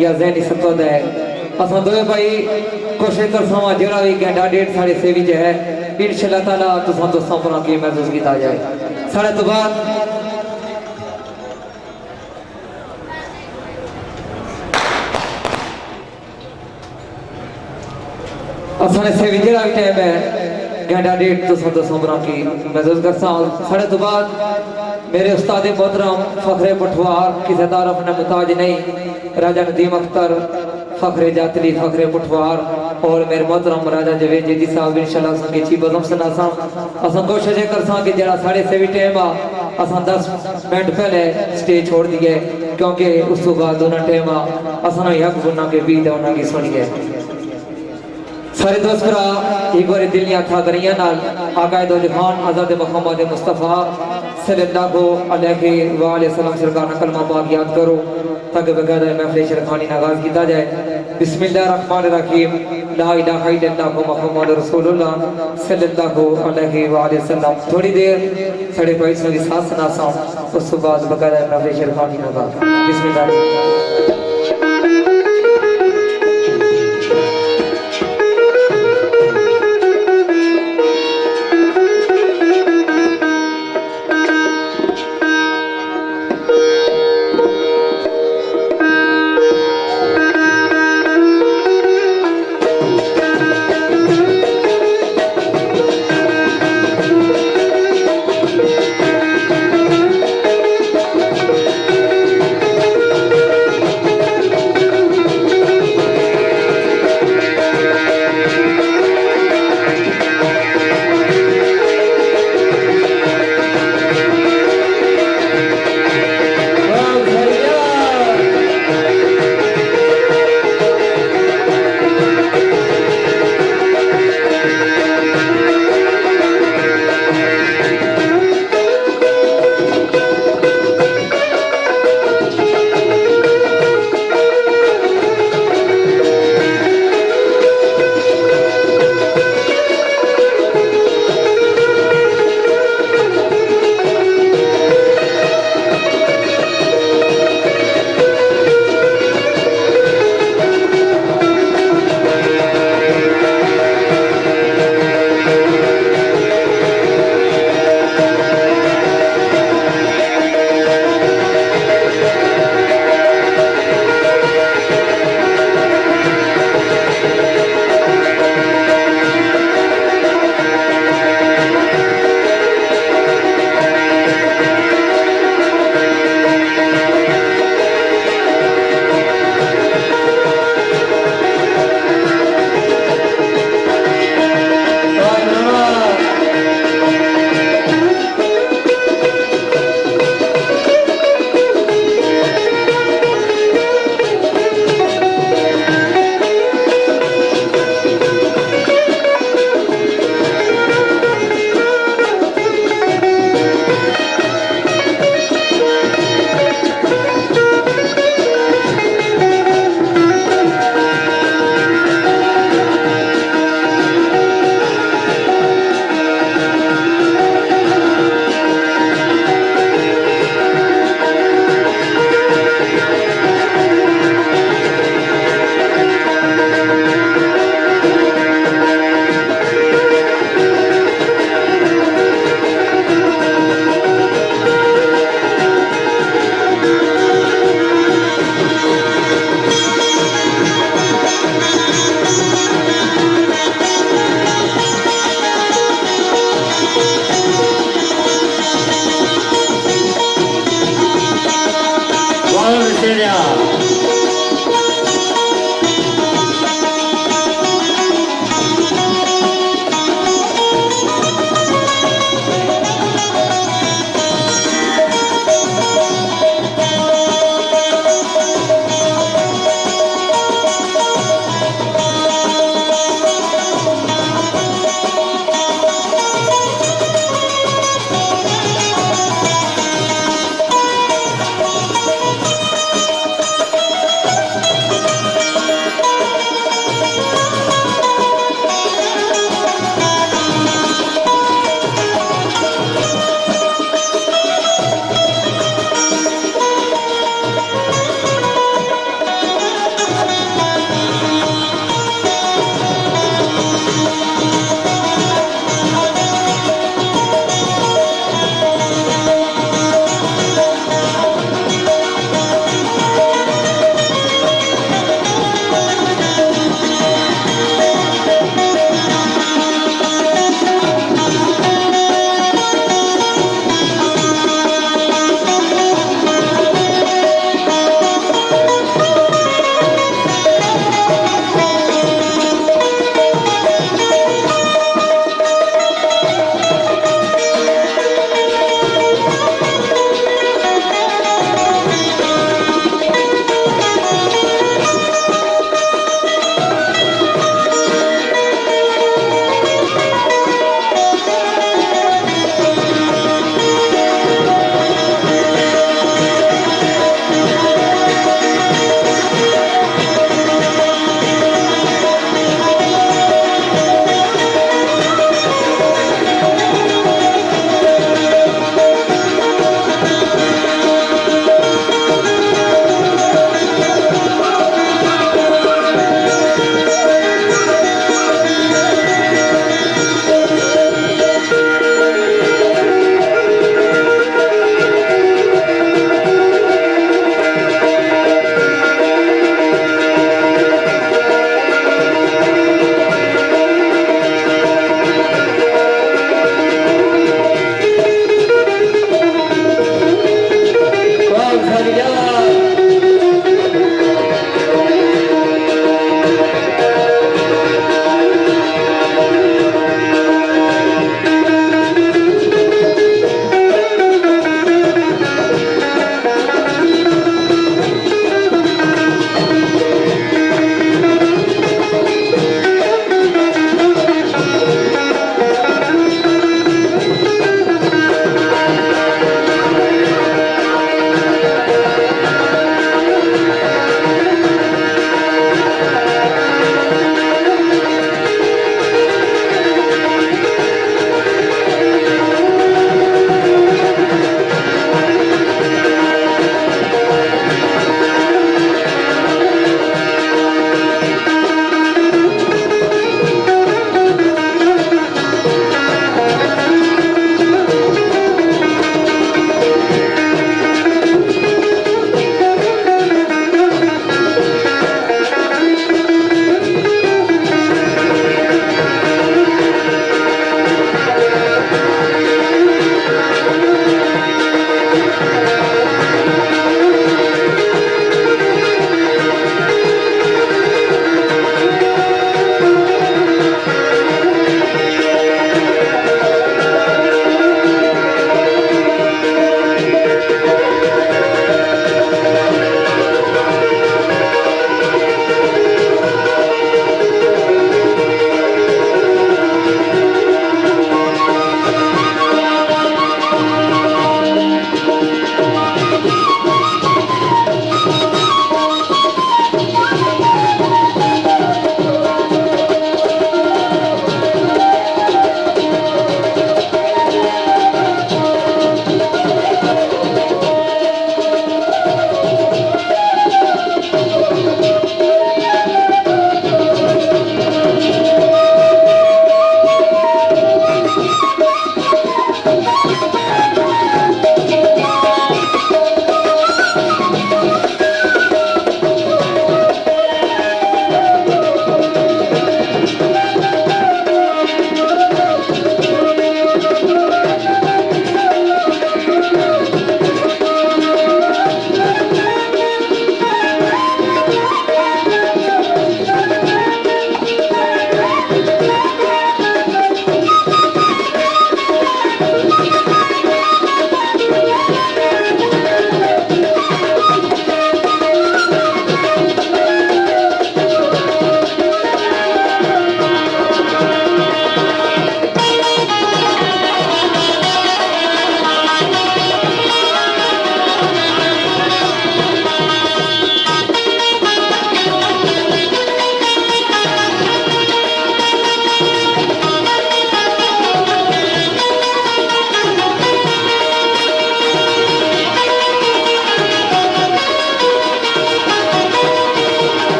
या जहनी सकत है असा दो भाई कोशिश कर सवा जरा भी घंटा डेढ़ साढ़े से भी है इंशाअल्लाह ताला तुसा दोस्तों पर आके महसूस किया जाए साढ़े तो बाद असाने से भी जरा भी टाइम है घंटा डेढ़ दोस्तों पर आके महसूस कर साढ़े तो बाद मेरे उस्ताद मोहतरम फ़ख्र पठवार किसी तारफ ने मुताज नहीं राजा नदीम अख्तर फ़ख्र जातली फ़ख्र पठवार और मेरे मोहतरम राजा जवेद जेदी साहब इंशाअल्लाह संगे ची बज़म सनासा असा कोशिश कर सा कि जरा साढ़े से भी टाइम आ असा 10 मिनट पहले स्टेज छोड़ दिए क्योंकि उस तो बाद उन्हें टाइम आ असा ना हक गुना के बीत उन्हें की सुनिए सारे दोस्त भरा एक बार दिल ने था गरिया नाल आकायद खान आज़ाद मोहम्मद मुस्तफ़ा सल्लल्लाहु अलैहि वसल्लम सरकार का कलमा पाक याद करो ताकि बकायदा महफिल शेरखानी आगाज किया जाए बिस्मिल्लाहिर्रहमानिर्रहीम ला इलाहा इल्लल्लाह मुहम्मद रसूलुल्लाह सल्लल्लाहु अलैहि वसल्लम थोड़ी देर साढ़े भाई की साथ सुनासा उस बाद बकायदा महफिल शेरखानी आगाज बिस्मिल्लाह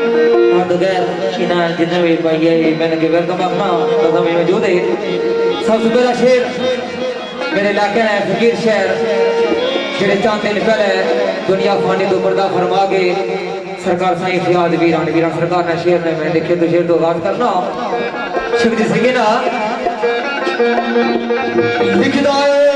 हाँ तो गैर इन्हें जितने भी भाई है मैंने के वेलकम अपना बस में मौजूद है। सबसे पहला शेर मेरे इलाके है फकीर शहर जेड़े चंद दिन पहले दुनिया फानी तो पर्दा फरमा के सरकार साईं फयाद वीरान वीरान सरकार ने शेर ने मैं लिखे तो शेर तो आगाज करना शिवजी सिंह ना लिखदा है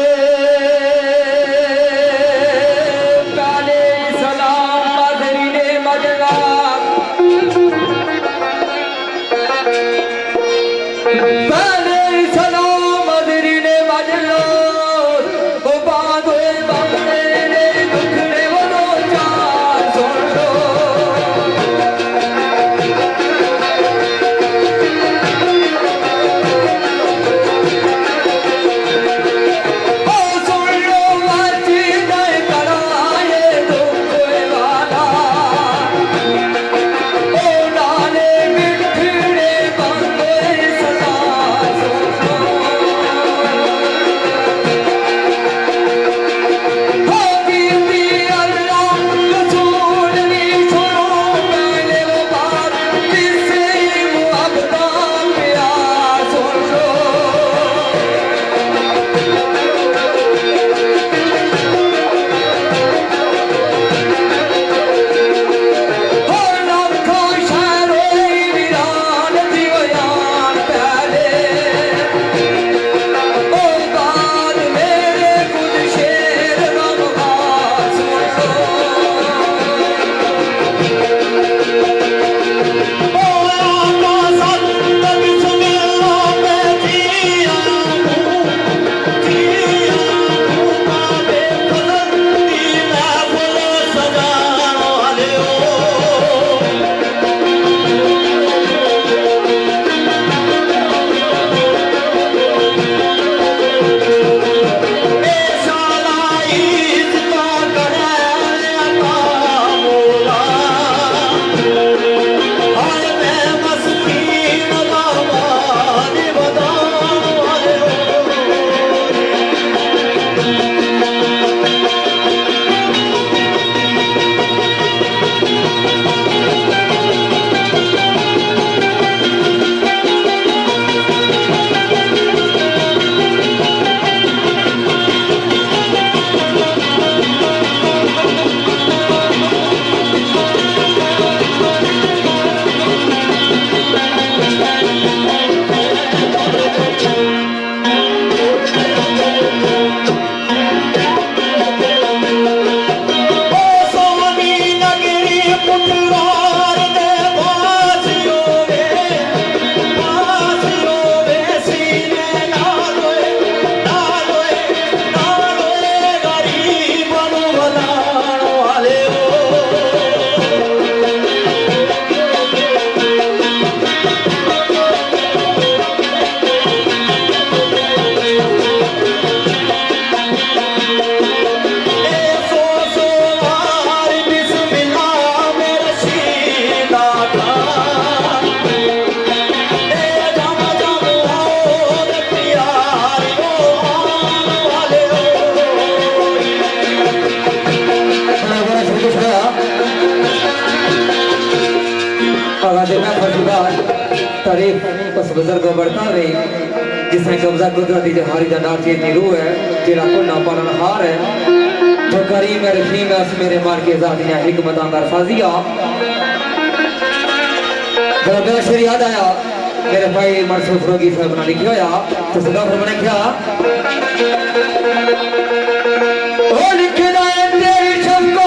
तारीफ उस बुजुर्ग को बढ़ता रही जिसने कब्जा कुदरती जहारी जनार चीज नीरू है तेरा को ना पालन हार है जो करीम है रहीम है उस मेरे मार के जातियां हिकमत अंदर साजिया। जब मेरा शेर याद आया मेरे भाई मरसूफ रोगी साहब ने लिखा होया तो सदा फरमाने क्या ओ लिखना है तेरी शक्को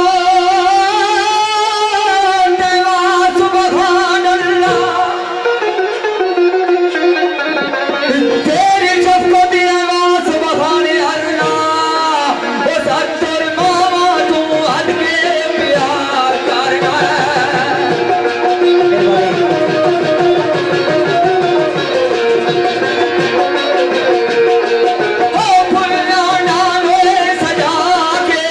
सजा के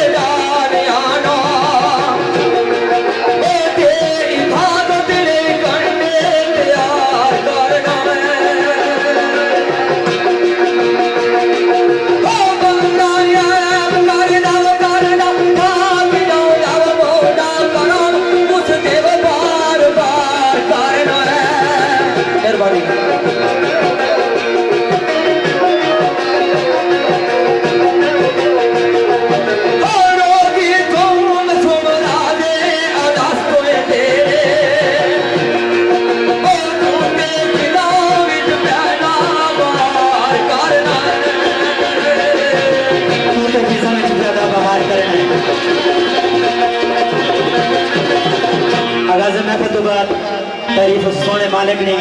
नाज़िम महफिल तो बाद तारीफ उस सोने मालिक ने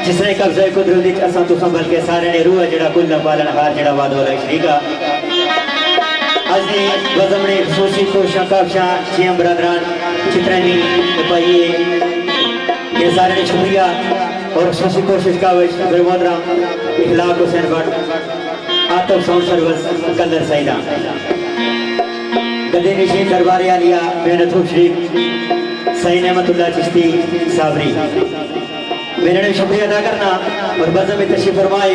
जिसने कब्ज़े कुदरत असां तुसां बल्कि सारे ने रूह जड़ा कुल पालन हार जड़ा वाद वाला शरीका आज ने बज़मने खुशूसी कोशिशां काबशां चीम बरदरान चित्रनी पाइए ये सारे ने शुक्रिया और खुशूसी कोशिश का मेरे मोहतरम इखलाक हुसैन भट्ट आतफ साउंड सर्विस कलर सईदा गदे निशीन दरबार आलिया मेहनत शरीफ सही नेमतुल्लाह चिश्ती साबरी मैंने भी शुक्रिया अदा करना और बज़म में तशरीफ फरमाए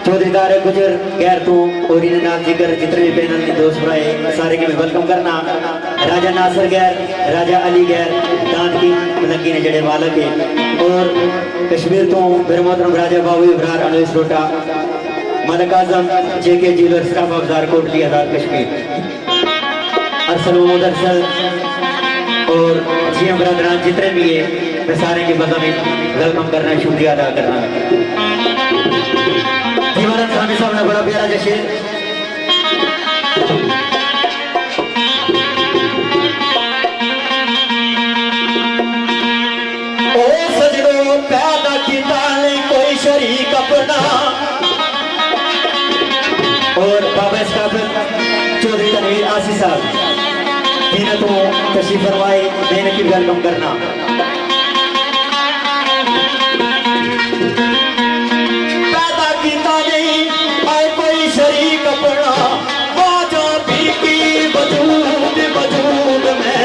चौधरी दारे गुजर गैर तू और इन नाम जिगर जितने भी पैनल में दोस्त भाई सारे के मैं वेलकम करना राजा नासिर गैर राजा अली गैर दांत की मलंगी ने जड़े मालक है और कश्मीर तो मेरे मोहतरम राजा बाबू इब्रार अनोस रोटा मलक आजम जेके ज्वेलर स्टाफ अफजार कोटली आजाद कश्मीर अरसल मोहम्मद अरसल और जीएम बरदरान जितने भी है मैं सारे के बज़म में वेलकम करना शुक्रिया अदा करना दीवाना साहब ने बड़ा प्यारा जश्न ओ सजनों पैदा किया नहीं कोई शरीक अपना और बाबा स्टाफर चौधरी तनवीर आसिफ साहब इन्हें तो तशरीफ फरमाए देने की वेलकम करना पैदा किया नहीं आए कोई शरीक अपना बाजा भी की वजूद वजूद में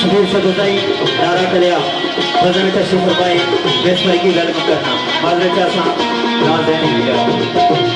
शबीर सदुदाई नारा कलिया बज़म तशरीफ फरमाए बेसमाई की वेलकम करना माजरत आसान नाज़रीन दिया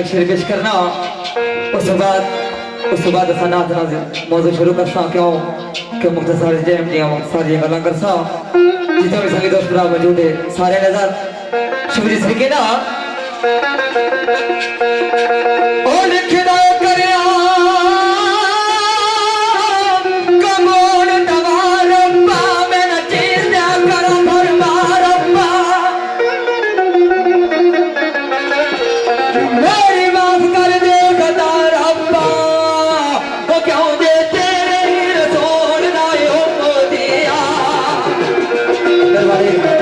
एक शेर पेश करना उस बाद असा नात मौजू शुरू करसा क्यों कि मुख्तसर जैम दिया सारी गल्लां करसा जितने भी संगीत दोस्त भरा मौजूद है सारे नजर शुभ इस तरीके ना ओ लिखदा करया कमोन दवार रब्बा मैं न चीज दिया करो फरमार रब्बा मेरी माफ कर दे खुदा रब्बा वो क्यों दे तेरे ही रसूल ना हो दिया दरबारे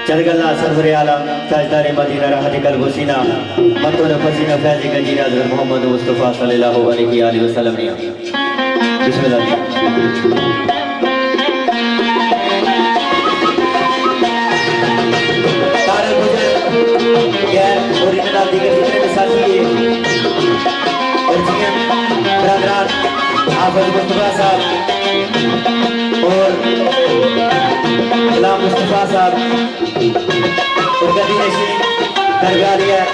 चलगल्ला सरवर आलम ताजदार मदीना रहत कल वसीना मतों फसीना फैज गंजीर हज़रत मोहम्मद मुस्तफ़ा सल्लल्लाहु अलैहि वसल्लम ने बिस्मिल्लाह तारे गुजर ये ओरिजिनल दिगर जितने भी साथी है और जियन बरादरान हाफिज मुस्तफ़ा साहब और गुलाम मुस्तफ़ा साहब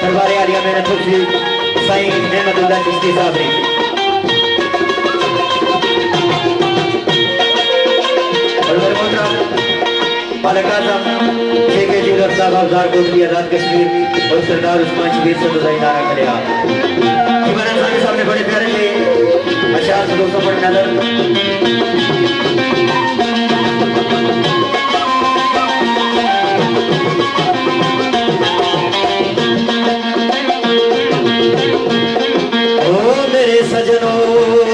दरबार आलिया मेहनत खुशी साईं नेमतुल्लाह चिश्ती साहब ने और मेरे मोहतरम मालिक आज़म शेख जीवर साहब अफजार कोटली आज़ाद कश्मीर और सरदार उस्मान शबीर से नारा खड़िया इमरान खान साहब ने बड़े प्यारे से अशार से दोस्तों पर नजर सजनों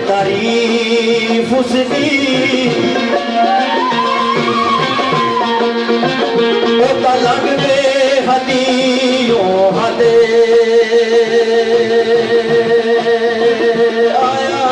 तारीफ उसकी लग बे हदियों हदे आया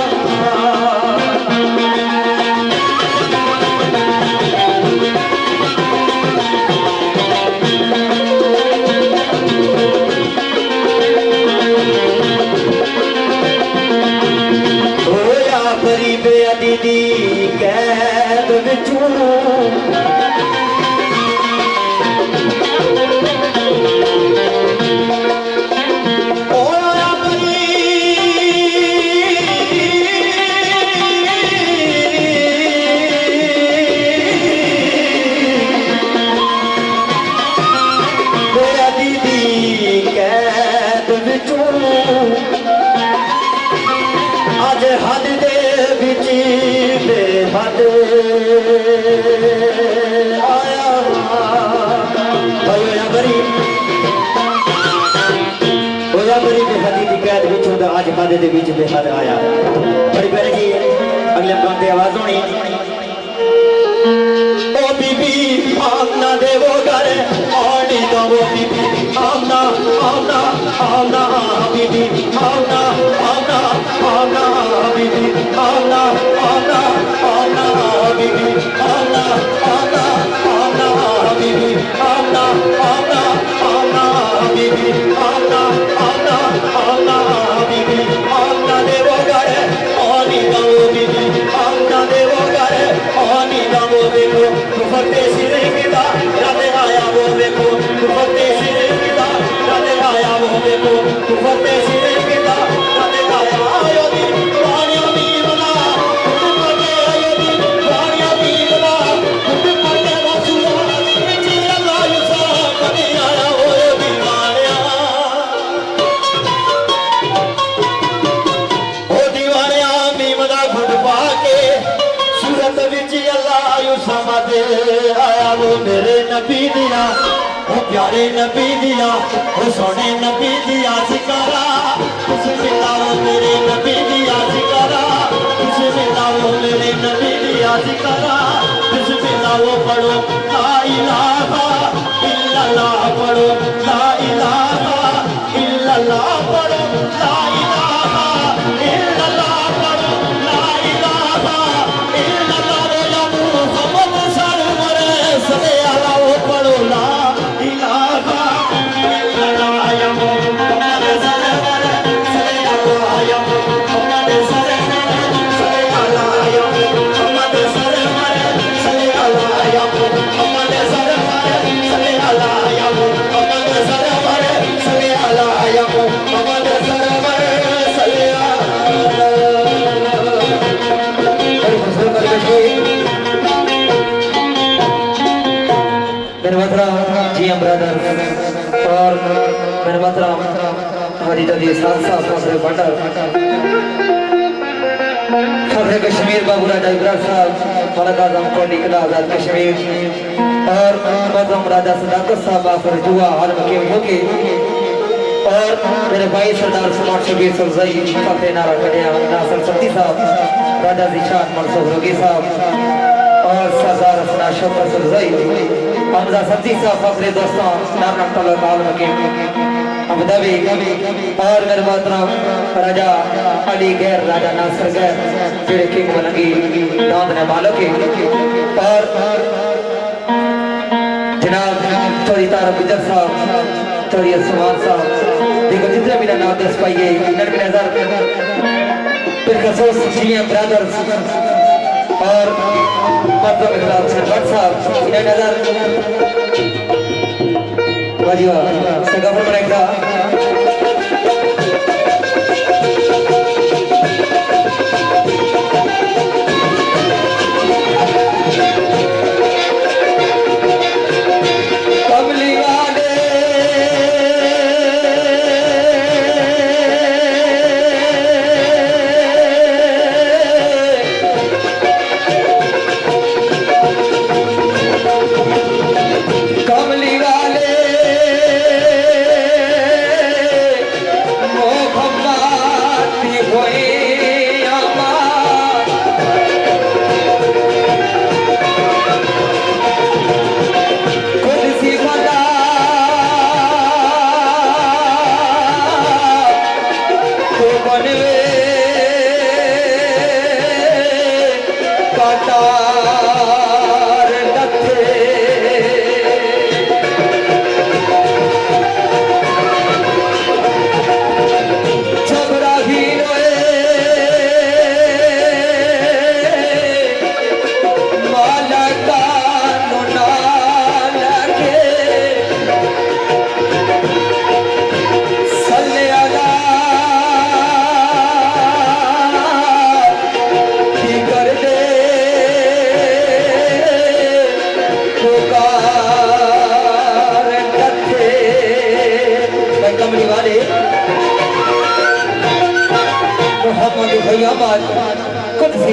आज हद दे बिच बेहद आया होया बरी बेहदी की कैद विच होंदा आज हद दे बिच बेहद आया बड़ी पहले जी अगले अंगां ते आवाज होनी ओ बीबी आमना देवो घर आनी तो वो बीबी आमना आमना आमना बीबी आमना आमना आमना बीबी आमना आमना आमना बीबी आमना आमना आमना बीबी आमना आमना आमना बीबी आमना आमना आमना बीबी आमना देवो घर आनी तो वो बीबी आमना देवो घर आनी तो वो देखो फते सिरे किदा राधे आया वो देखो फते सिरे किदा राधे आया वो देखो फते सिरे किदा राधे आया आयो दी वाणिया दी बना फते आयो दी वाणिया दी बना फते वासुआ जी अल्लाह युसा कभी आया वो दी वाणिया ओ दीवानिया मीमदा खुद पाके सूरत विच अल्लाह युसा मदे आया वो मेरे नबी दिया वो प्यारे नबी दिया वो सोने नबी दिया जिकारा बिस्मिल्लाह वो मेरे नबी दिया जिकारा बिस्मिल्लाह वो मेरे नबी दिया जिकारा बिस्मिल्लाह वो पढ़ो ला इलाहा इल्लल्लाह पढ़ो ला इलाहा इल्लल्लाह पढ़ो ला इलाहा इल्लल्लाह पढ़ो ला इलाहा इल्लल्लाह या मुहम्मद सरवर सल्ले अला वो पढ़ो ला इलाहा इल्लल्लाह या मुहम्मद सरवर सल्ले अला या मुहम्मद सरवर सल्ले अला या मुहम्मद सरवर सल्ले अला या मुहम्मद सरवर सल्ले अला या मुहम्मद सरवर सल्ले अला या मुहम्मद सरवर सल्ले मेरे मोहतरम जी ब्रदर और मेरे मोहतरम हमारी दादी साथ साथ फखरे बटर फखरे कश्मीर बाबू राजा इब्राहिम साहब मलक आजम कोंडी किला आजाद कश्मीर और मोहतरम राजा सदाकत साहब आफर जुआ आलम के होके और मेरे भाई सरदार सुमार शबीर सरजई फखरे नारा कड़िया नासर सत्ती साहब राजा जिशान मनसूर रोगी साहब और सरदार असना शौकत सरजई हमजा सत्ती साहब फखरे दोस्तों नाम तलब आलम के अबुधाबी और मेरे मोहतरम राजा अली गैर राजा नासर गैर जेड़े किंग बनगी दाद ने मालो के और जनाब थोड़ी तारा गुजर साहब थोड़ी असमान साहब देखो जितने भी नाम दस पाइए नरमी नजर फिर खसूस जीएम ब्रदर्स और मतलब इखलास भट्ट साहब इन्हें नजर वाजिवा सगाफर बनाएगा कमली वाले कमली वाले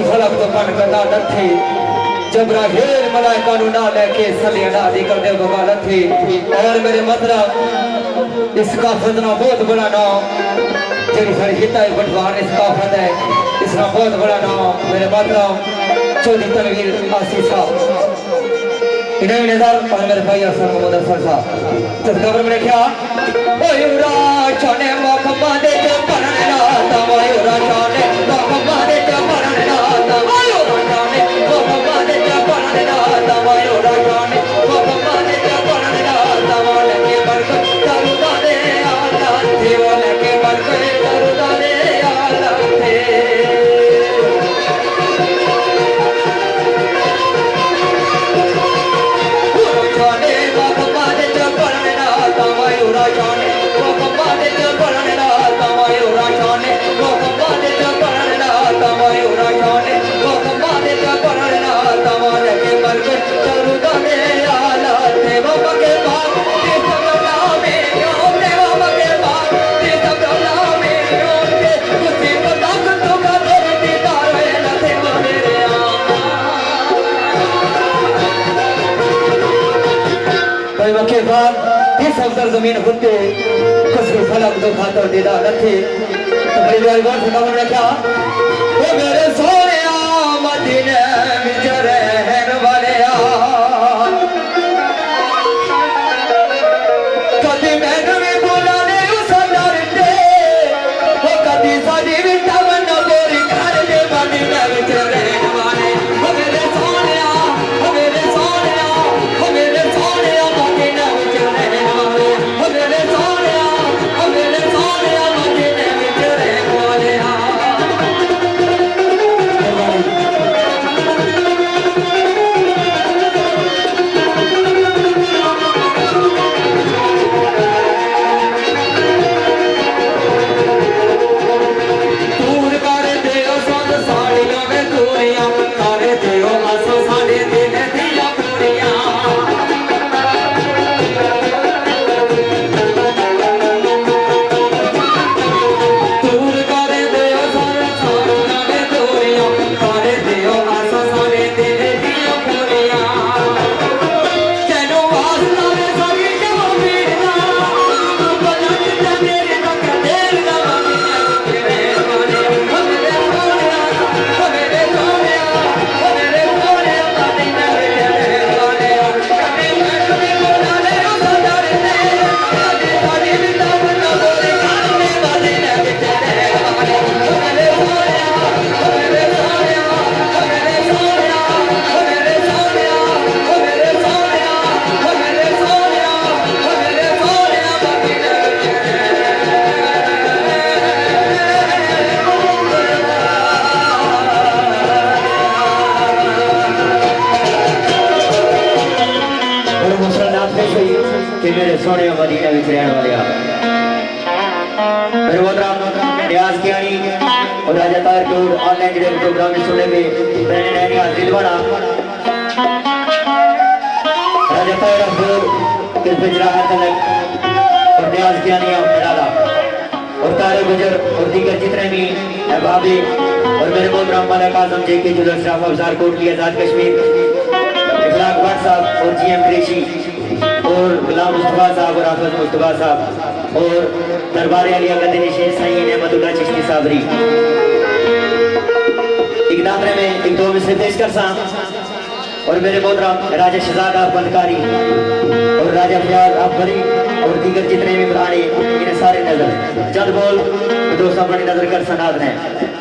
फलक तो कन करना नथे जबराहील मलाइका नु ना लेके सलियाना दी कर दे बगालत थी और मेरे मतलब इसका फजना बहुत बड़ा नाम जेरी सारी हिता है बटवार इसका फद है इसका बहुत बड़ा नाम मेरे मतलब चौधरी तनवीर आसिफ साहब इन्हें नजर और मेरे भाई अफसर मोहम्मद अफसर साहब तो खबर में क्या ओ युरा चाने मखमा दे जो पढ़ने राता ओ युरा चाने मखमा दे जो पढ़ने राता ओ युरा चाने मखमा दे जो पढ़ने राता ओ युरा चाने मखमा दे जो पढ़ने राता वो लेके बरकत करुदा दे आला थे वो लेके बरकत करुदा दे आला थे के बाद इस अवसर जमीन खुदते कसर फलक दो खातर दीदा नथे तो बड़ी बार गौर से खबर रखा वो मेरे सोने मदीने विच रहन वाले कदी मैनू भी बुलाने उस डरते वो कदी साडी भी तमन गोरी घर दे मदीने विच रहन वाले वो मेरे सोने कि मेरे सोने मदीने विच रहने वाले मेरे मोहतरम रियाज कियानी और राजा तार के ऑनलाइन जो प्रोग्राम सुनने में मैंने नैनी हाजिर बना राजा तार अब्दुल किस बिजरा तलक और रियाज कियानी हमने डाला और तारे गुजर और दीगर जितने भी अहबाबे और मेरे मोहतरम मलिक आजम जे के जुलर साहब अफजार कोटली आजाद कश्मीर इखलाक भट्ट साहब और जीएम कृषि और गुलाम मुस्तफा साहब और हाफिज मुस्तफा साहब और दरबार अलिया गदनी शेख साईं नेमतुल्लाह चिश्ती साबरी एक दामरे में एक दो मिसरे पेश कर सा और मेरे मोहतरम राजा शहजादा बंदकारी और राजा फयाज अकबरी और दीगर जितने भी पुराने इन्हें सारे नजर जल्द बोल दोस्तों अपनी नजर कर सनाद हैं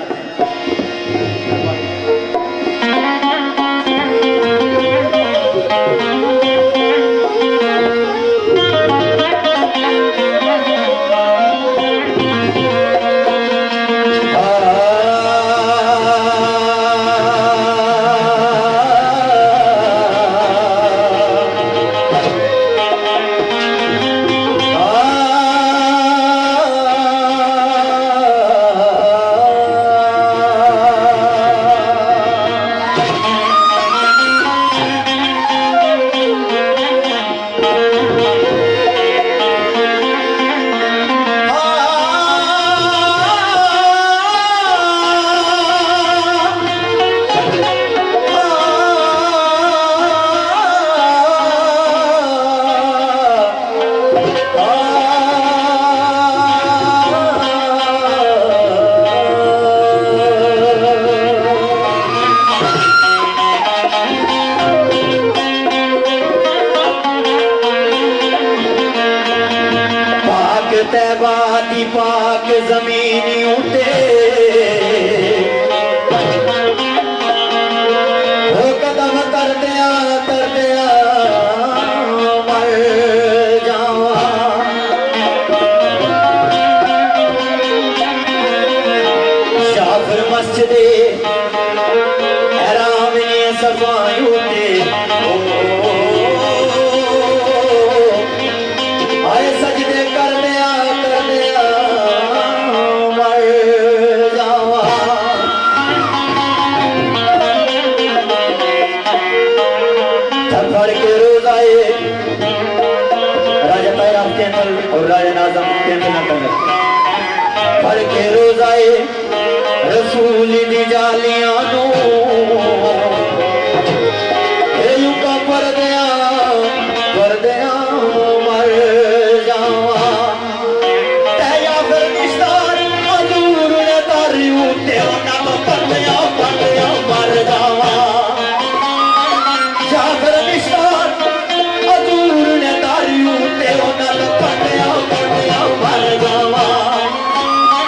तैबा दी पाक जमीन उते हो कदम कर दिया मर जावा शाफिर मस्जिदे हराम ने सफाई उते आए सजदे कर दिया मर जावा थर के रोज आए राजा तैराम केंद्र और राजा नाजम केंद्र फड़ के रोज आए रसूल दी जालियां नो का पर दिया मर जावा तया फिर निस्तार मजूर ने तारी उते ना पर दिया मर जावा या फिर निस्तार मजूर ने तारी उते ना पर दिया मर जावा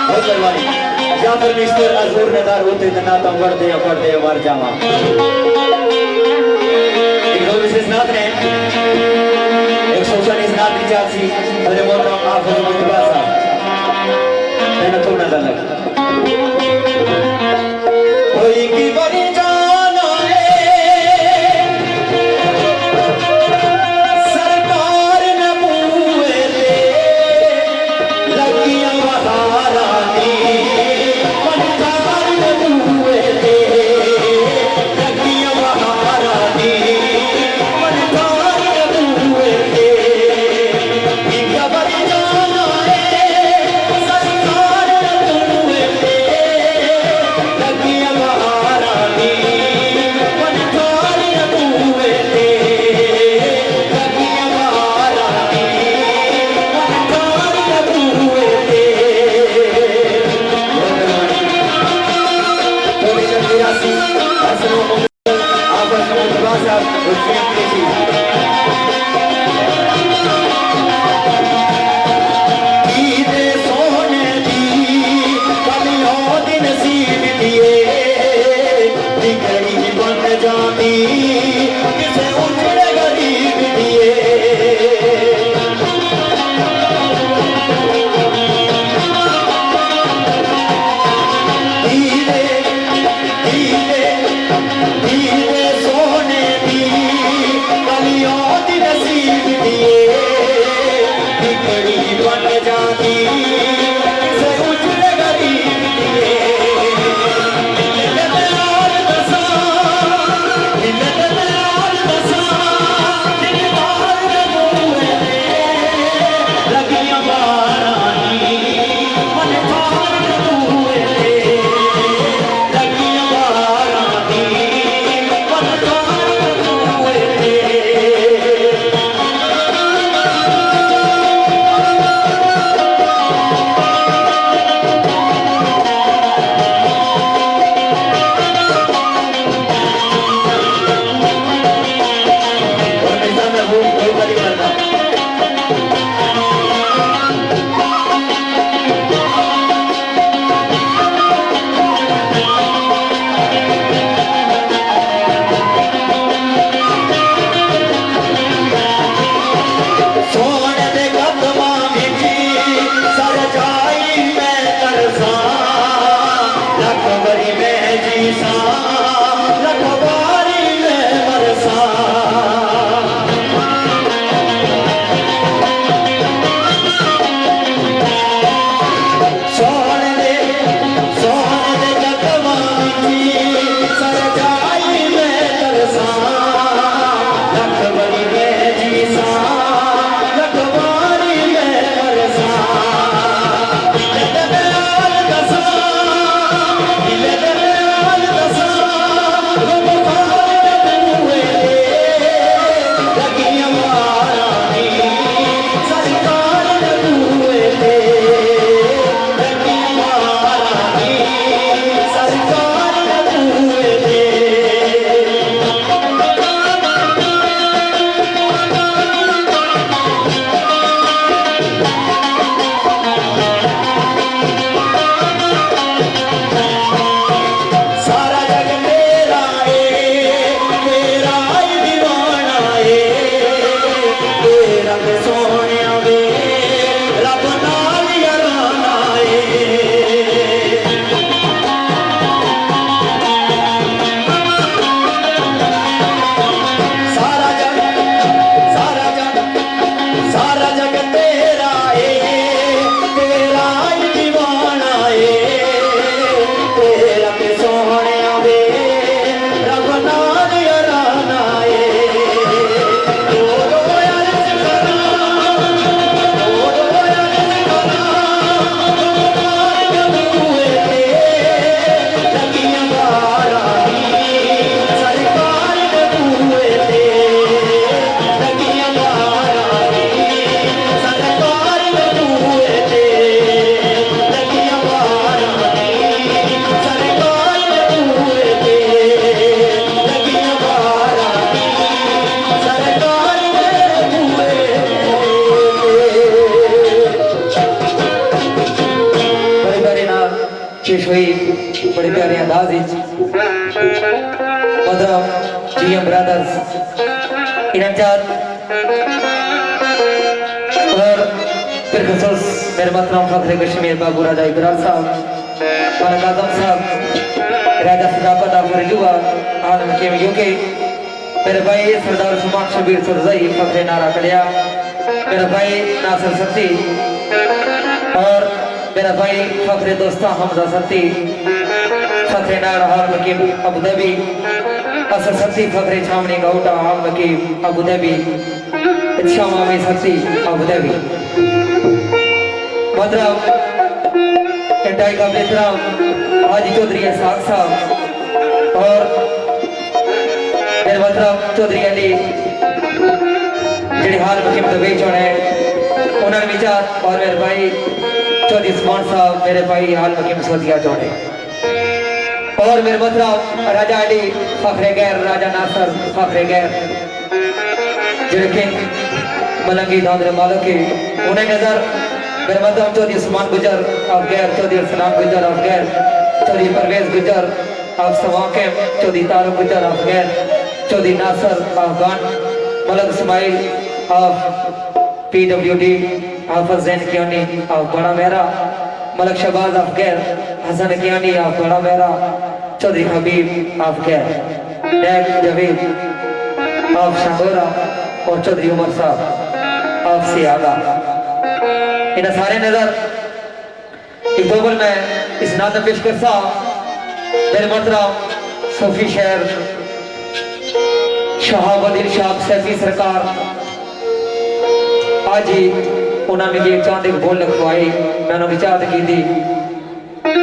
हो करवानी या फिर निस्तार अजूर ने तार उते ना तो कर दे मर जावा विशेष नाथ ने एक सोशल नाथ की चाची अरे बोल रहा हूँ आप मुझे बासा मैंने थोड़ा सा लगा कोई की बड़ी जाना है सरकार ने मुँह ले लगियां महारानी सरकार ने मुँह ले लगियां महारानी सरकार बड़े प्यारे अंदाज मतलब GM ब्रदर्स इनमजाद और फिर खसूस मेरे मतलब फखरे कश्मीर बाबू राजा इकरार साहब मालिक आजम साहब राजा सदाकत आफरीजुआ आलम के यूके मेरे भाई सरदार सुमान शबीर सरजई फखरे नारा कलिया मेरा भाई नासिर सत्ती और मेरा भाई फखरे दोस्ता हमजा सत्ती फखरे नारा हाल मकीम अबू धाबी असर सत्ती फखरे छावनी गौटा हाल मकीम अबू धाबी शामा में सत्ती अबू धाबी मतलब इंटाई का बेहतराम हाजी चौधरी साग साहब और मेरे मतलब चौधरी अली जेडी हाल मुकीम दबे चौड़े उन्होंने विचार और मेरे भाई चौधरी उस्मान साहब मेरे भाई हाल मुकीम सोदिया चौड़े और मेरे मतलब राजा अली फखरे गैर राजा नासर फखरे गैर जेडे किंग मलंगी दादरे मालक के उन्हें नजर मेरे मतलब चौधरी उस्मान गुजर आप गैर चौधरी अरसलान गुजर आप गैर चौधरी परवेज गुजर आप सवाकेम चौधरी तारुक गुजर आप गैर चौधरी नासर अफगान मलक इस्माइल आप PWD आप हसैन कियानी आप बड़ा मेहरा मलक शहबाज आप गैर हसन कियानी आप बड़ा मेहरा चौधरी हबीब आप गैर नैब जवेद आप शाहरा और चौधरी उमर साहब आप सियादा इन्हें सारे नजर एक दोबल में इस नात पेश कर सा मेरे मोहतरम सूफी शहर शहाबुद्दीन शाह सैफी सरकार आज ही उन्होंने ये चांद एक बोल लिखवाई मैंने विचार की थी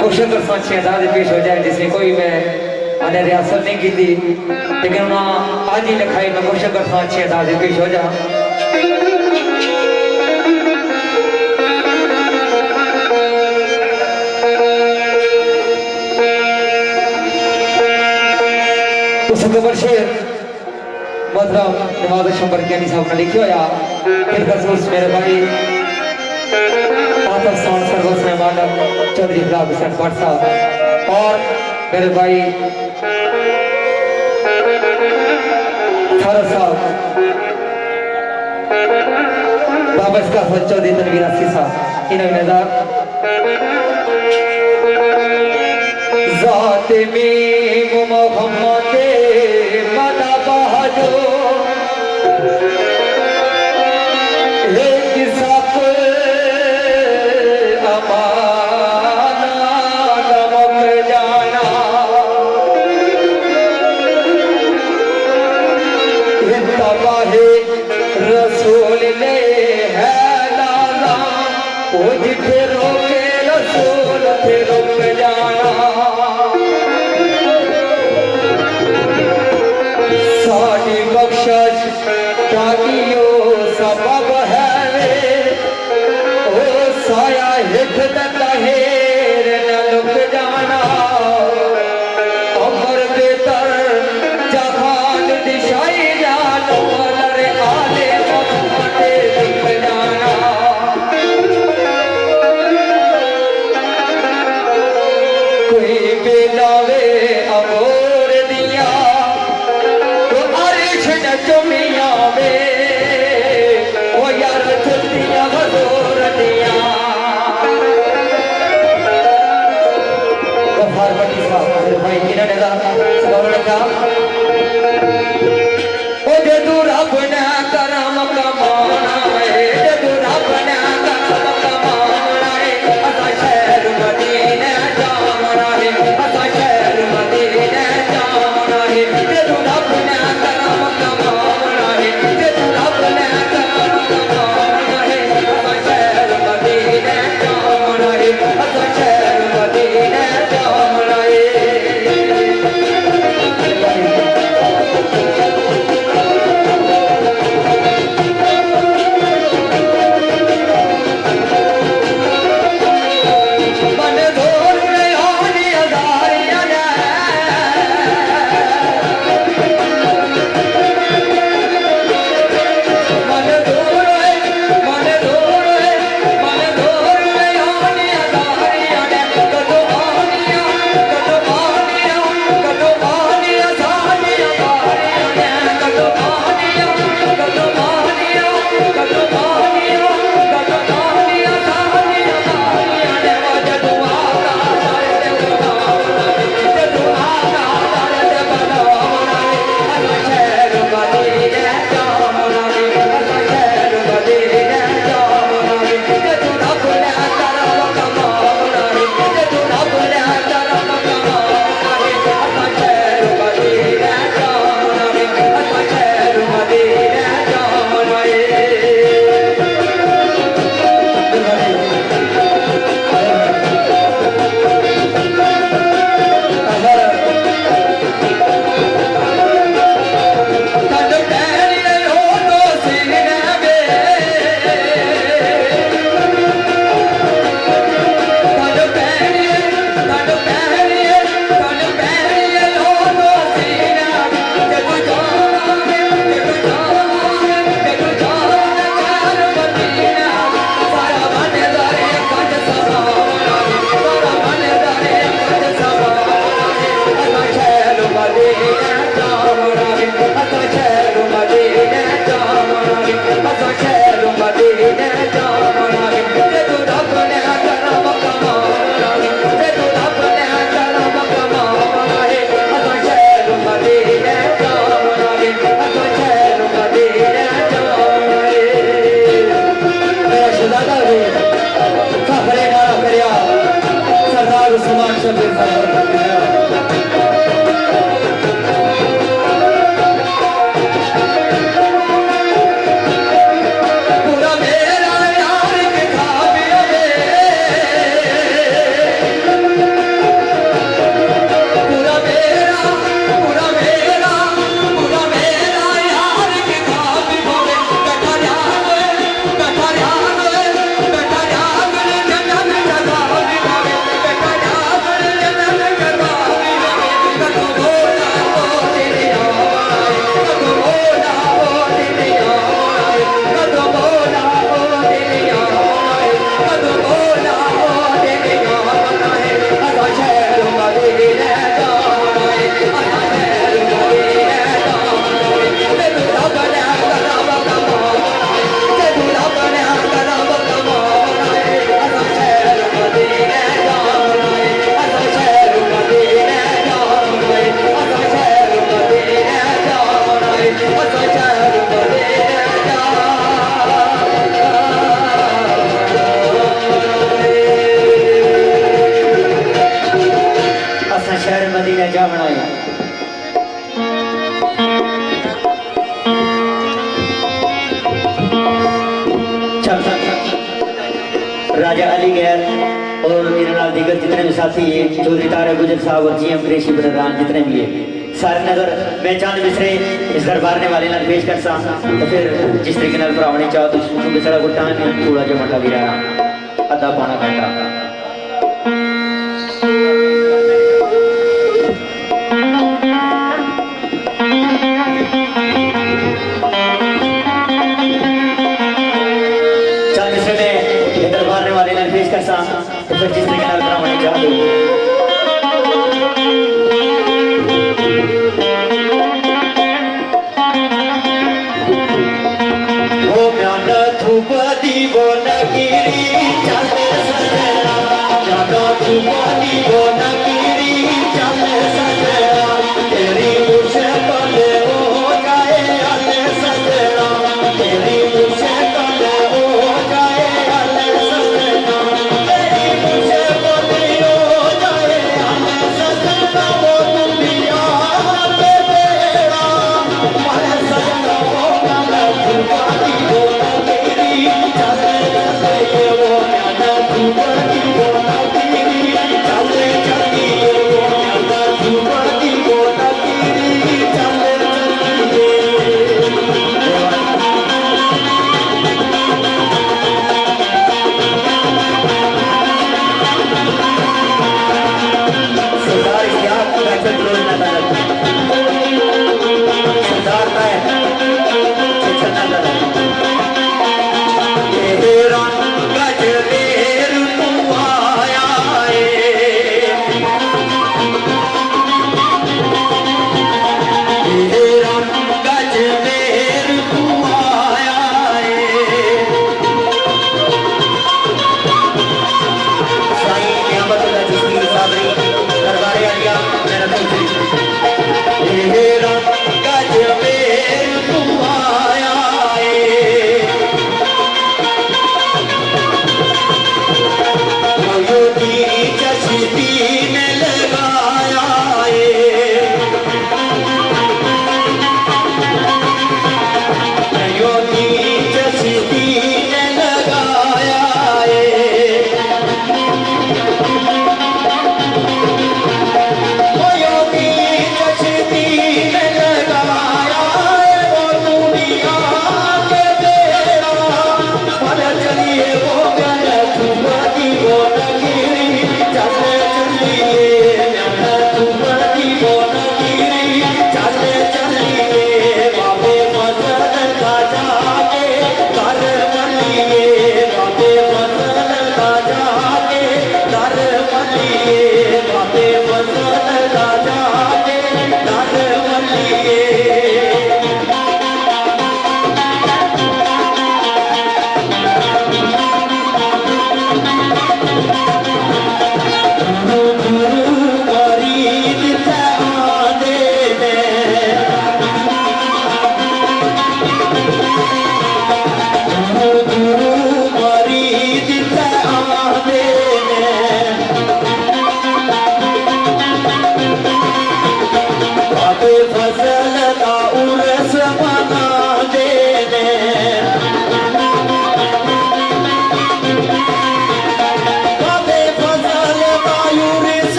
कोशिश कर सांचे अंदाज पेश हो जाए जिसमें कोई मैं आने रियासत नहीं की थी लेकिन उन्होंने आज ही लिखाई मैं कोशिश कर सांचे अंदाज पेश हो जा उस खबर शेर मतलब नवाज शंबर के साहब ने लिखी होया फिर खसूस मेरे भाई आतफ साउंड सर्विस में मानव चौधरी गुलाब हुसैन भट्ट साहब और मेरे भाई थारा साहब बाबा इसका चौधरी तनवीर अस्सी साहब इन्हें नजर जात में मोहम्मद मदा बहादो एक सप अमाना दमक जाना तबाहे रसूल ले है लाला वो जिथे रोके रसूल थे रुक जाना साड़ी बख्शश ताकियो सबब है ओ साया हित तहेर न लुक जाना अमर बेतर जहान दिशाई जानो लरे आले मखमटे दिख जाना कोई बेलावे अमोर दिया चुमिया में वो यार चुतिया बदोर दिया गफार भट्टी साहब मेरे भाई किन्होंने लगा ओ जदू रब ने करम कमाना है जदू रब ने करम कमाना है असा शहर मदीने जाना है असा शहर मदीने जाना है जदू रब ने करम कमाना है जदू रब ने करम कमाना है असा शहर मदीने जाना है असा शहर मदीने जाना है राजा अली गैर और मेरे नाल दीगर जितने भी साथी हैं, चौधरी तारा गुजर साहब और GM कृषि बलराम जितने भी है सारे नगर मैं चंद मिसरे इस दरबार ने वाले नाल पेश कर सा तो फिर जिस तरीके नाल भरावने चाहो तो क्योंकि सारा गुट्टा है थोड़ा जिहा मटा भी रहा आधा पौना घंटा तो फिर जिस तरीके नाल भरावने चाहो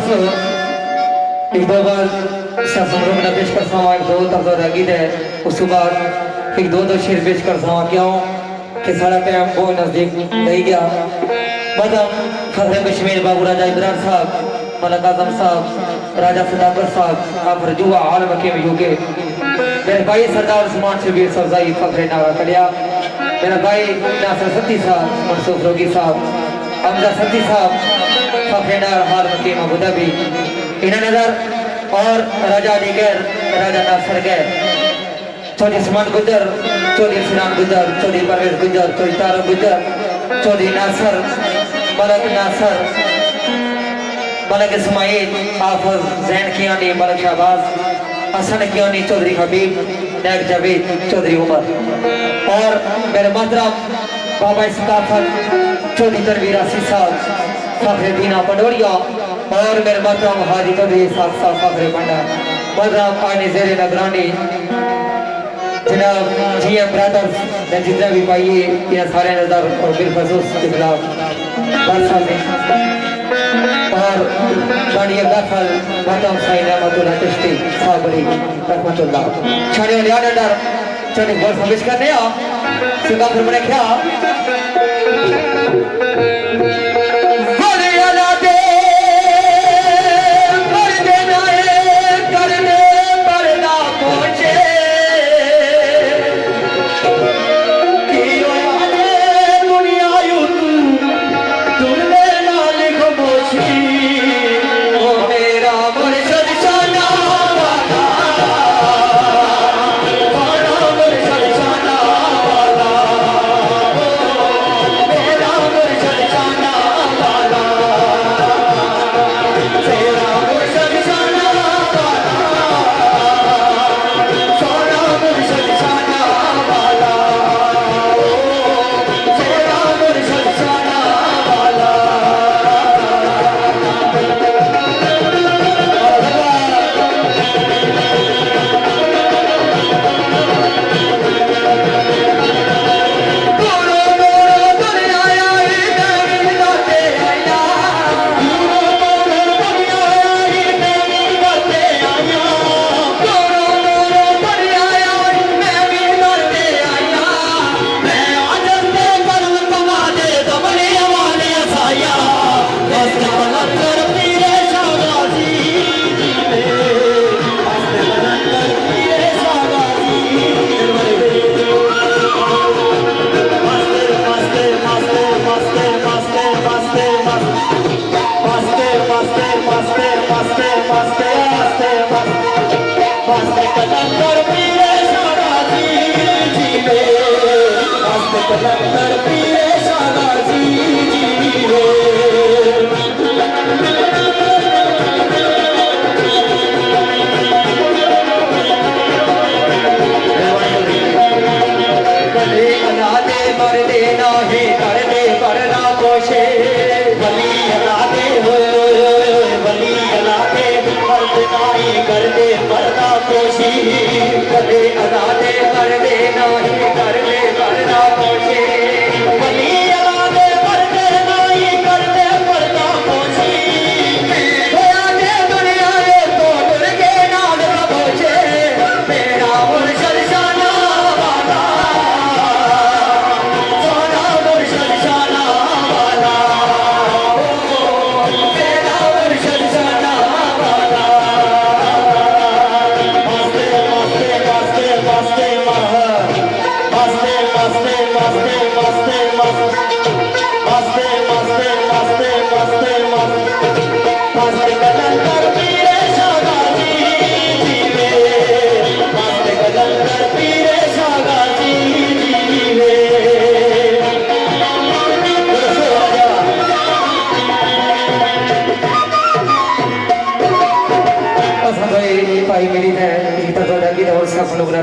बस एक दो बार समरोह में पेश कर सकता एक दो तब रगीद है उसके बाद एक दो शेर पेश कर सकता क्यों कि सारा टाइम बहुत नजदीक नहीं गया मतलब फखरे कश्मीर बाबू राजा इब्रार साहब मलक आजम साहब राजा सदाकर साहब आप रजुआ आलम के यूके मेरे भाई सरदार उस्मान शबीर सब्जाई फखरे नागा कलिया मेरा भाई नासर सत्ती साहब मनसूफ रोगी साहब अमजा सत्ती साहब फखरे नार हाल मकीम अबू धाबी इन्हें नजर और राजा दिगर राजा नासर गैर चौधरी उस्मान गुजर चौधरी सिनान गुजर चौधरी परवेज गुजर चौधरी तारक गुजर चौधरी नासर मलक इस्माइल हाफिज जैन कियानी मलक शहबाज हसन कियानी चौधरी हबीब नैक जावेद चौधरी उमर और मेरे मोहतरम बाबा सकाफत चौधरी तनवीर आसिफ साहब फखरे दीना पंडोरिया और मेरे मोहतरम हाजी चौधरी साहब फखरे पंडा मोहतरम आने जेरे नगरानी जनाब जीएम ब्रदर्स ने जितना भी पाइए यह सारे नजर और बिलखसूस के खिलाफ बादशाह में और बानिया गफल मतम साइन रहमतुल्लाह चिश्ती साबरी रहमतुल्लाह छाने वाले आनंदर चले गोल फबिश करने आ सिंगा फिर मैंने क्या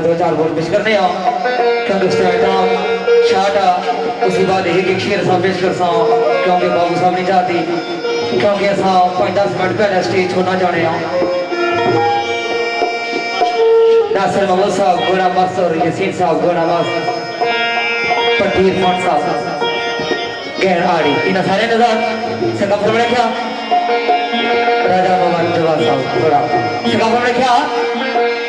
दो चार बोल पेश करने क्योंकि उस टाइम शाटा उसी बाद एक शेर सा पेश कर क्योंकि बाबू साहब नहीं चाहती क्योंकि असा 5-10 मिनट पहले स्टेज छोड़ना चाहने नासिर महमूद साहब गोरा मस्त और यसीन साहब गोरा मस्त पटीर फॉन्ट साहब गैर आड़ी इन सारे नजर से कब क्या राजा सरदार साहब थोड़ा सकाफत में क्या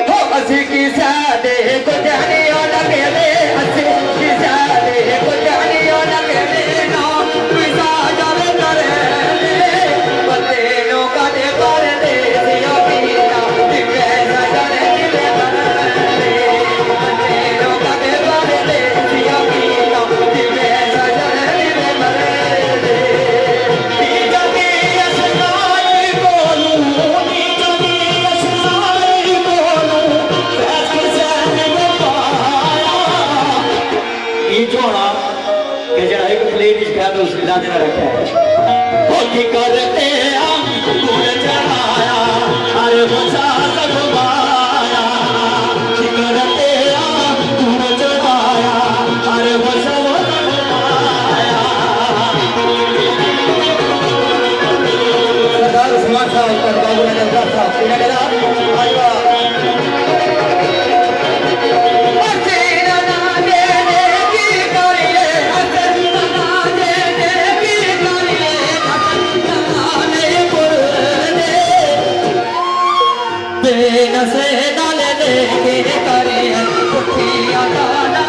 हो असी की सादे को जाने और लगे रे असी की सादे को जाने और लगे रे ना पिता जावे करे बते नो का दे कर दे दिया पीना दिवे सजने दिवे करे बते नो का दे कर दे दिया पीना दिवे सजने दिवे करे जोड़ा के जरा एक प्लेट इस खाते उस लाते ना रखा है होली करते हम गुण चढ़ाया अरे बचा सगवाया करते हम गुण चढ़ाया अरे बचा सगवाया सरदार उस्मान साहब और बाबू नजर साहब इन्हें कहा आइवा से डाले लेके करे पुठिया डाला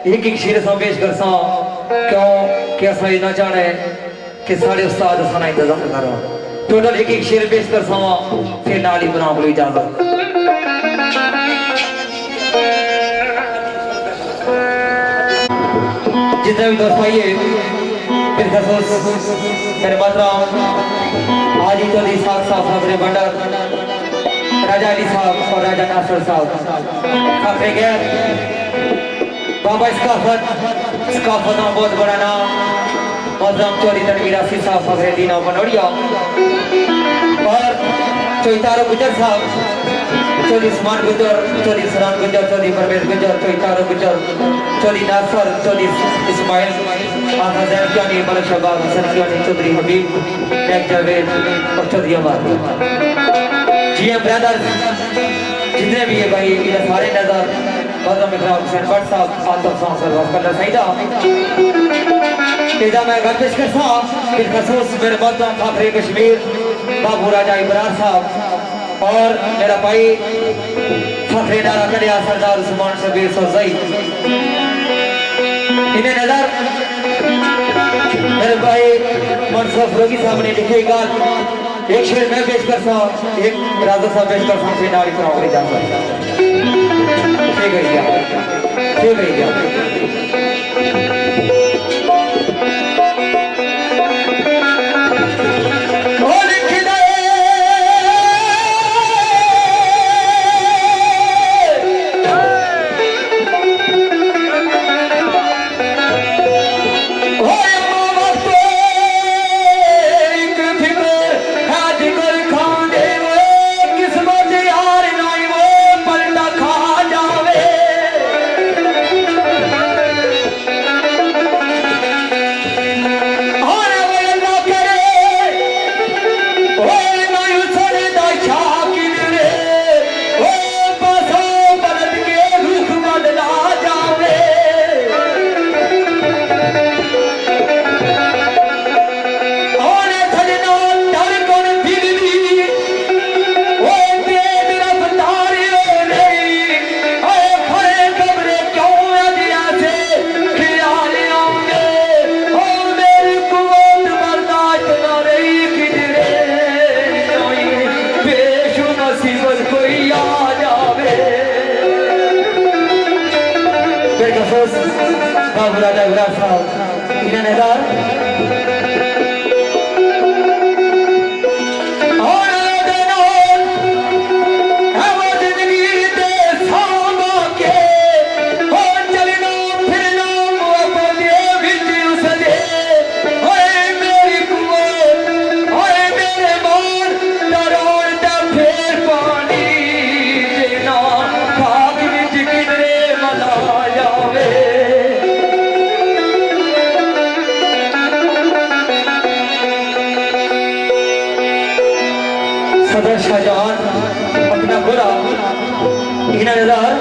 एक एक शेर सा पेश कर सा क्यों कैसा ही ना जाने कि सारे उस्ताद सना इंतजार करो टोटल एक एक शेर पेश कर सा फिर नाली बना बोलो इजाजत जितने भी दोस्त भाई फिर खसूस मेरे मातराम आजी चौधरी साहब साहब मेरे बंडर राजा अली साहब और राजा नासर साहब खाफे गैर बाबा इसकाफत बहुत बड़ा नाम मौजम चौधरी तनवीर आसिफ साहब फखरे दीना बनोड़िया और चौतारो गुजर साहब चौधरी उस्मान गुजर चौधरी सरान गुजर चौधरी परवेज गुजर चौतारो गुजर चौधरी नासर चौधरी इस्माइल आधा जैन कियानी मलिक शहबाज हसन कियानी चौधरी हबीब नेक जावेद और चौधरी अमर जीएम ब्रदर्स जितने भी है भाई ये सारे नजर बादल मित्रा हुसैन भट्ट साहब आतफ साहब सरवास कलर सईदा तेजा मैं गर्दिश कर साहब फिर खसूस मेरे मौजूद फाखरे कश्मीर बाबू राजा इब्रार साहब और मेरा भाई फखरे नारा कड़िया सरदार उस्मान शबीर सरजई इन्हें नजर मेरे भाई मनसूर फरोगी साहब ने लिखे गाल एक शेर में पेश कर सा एक राजा साहब पेश कर सा फिर नारी कराओगे जान ठीक है क्या सदर शाहजहां अपना गोरा इनाजार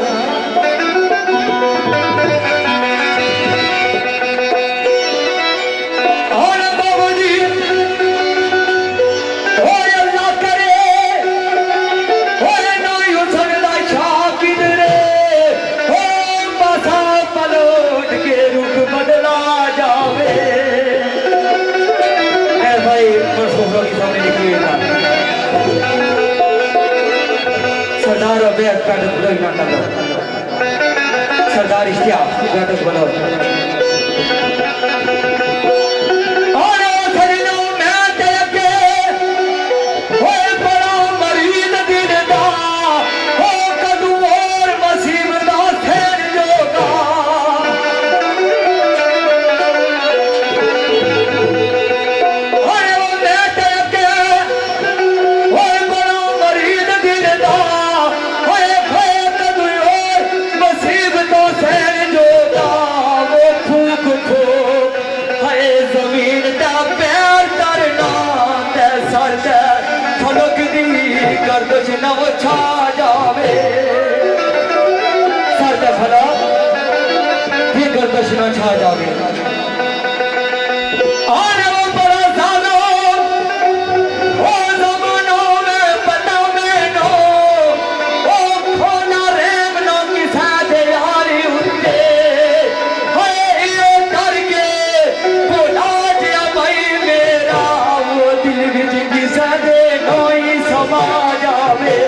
सरदार इश्तियाक नाटक बनाओ छा जावे आने वो बड़ा जानो ओ जमानो में पता में नो ओ खोना रेम नो किसा दे यारी उठे हाय ये करके बोला जे भाई मेरा वो दिल विच किसा दे नोई समा जावे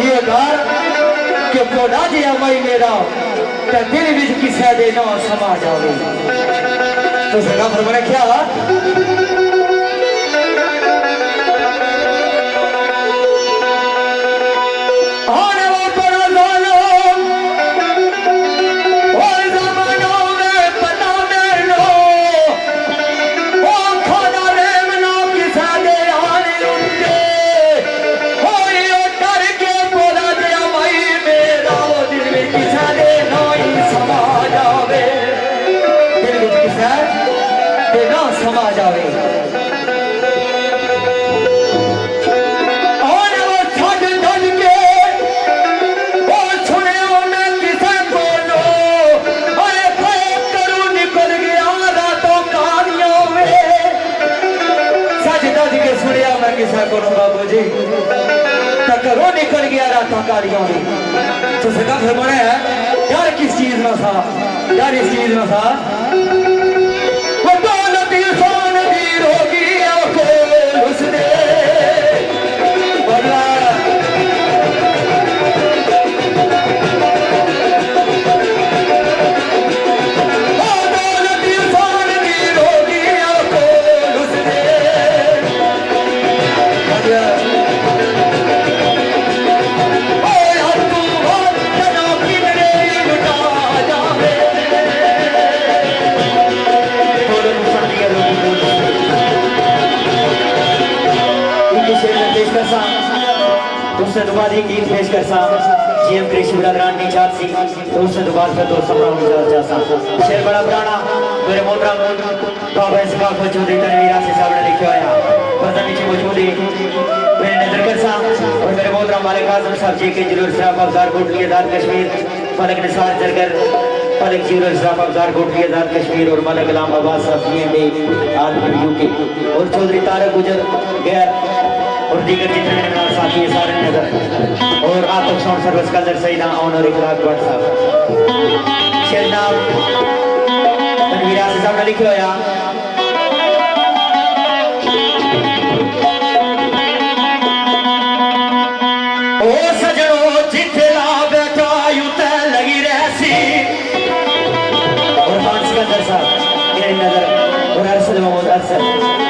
ये गाल के बोला जे भाई मेरा दिल विच किसा दे ना समा जावे तो सगा फरमाया क्या आने वो बड़ा जालिम ओ ज़मानों में पता में लो ओ खाना रेम ना किसा दे आने उनके ओ ये डर के बोला दिया भाई मेरा वो दिल में किसा दे समा जावे दिल विच किसा दे ना समा जावे आने वो छड़ दल के ओ सुने मैं किसा बोलो आए खाए करूं निकल गया रातों कहानियों में सच दल के सुनिया मैं किसा करूं बाबू जी करो निकल गया रातों कहानियों में तो सका फरमाया है यार किस चीज में था यार इस चीज में था कर सा उससे दोबारा एक गीत पेश कर सा जीएम कृषि बरादरान की चार सी तो उससे दोबारा फिर दोस्त समराउंड जा सा शेर बड़ा पुराना मेरे मोहतरम बाबा इसकाफ चौधरी तनवीरा से साहब ने लिखा आया फजल नीचे मौजूद है मेरे नजर कर सा और मेरे मोहतरम मालिक आजम साहब जी के जरूर साहब अफजार कोटली आजाद कश्मीर मलिक निसार जरगर मलिक जीरो साहब अफजार कोटली आजाद कश्मीर और मलिक गुलाम अब्बास साहब जीएमडी आलम यूके और चौधरी तारक गुजर गैर और दीगर जितने मेरे साथी हैं सारे नजर और आतक साउंड सर्विस का अंदर सईदा ऑनर इखलाक भट्ट साहब शेर नाम तनवीरा से साहब ने लिखे होया ओ सजनो जिथे ला बैठा यूं ते लगी रहसी और हां सिकंदर साहब मेरी नजर और अरसद मोहम्मद अरसद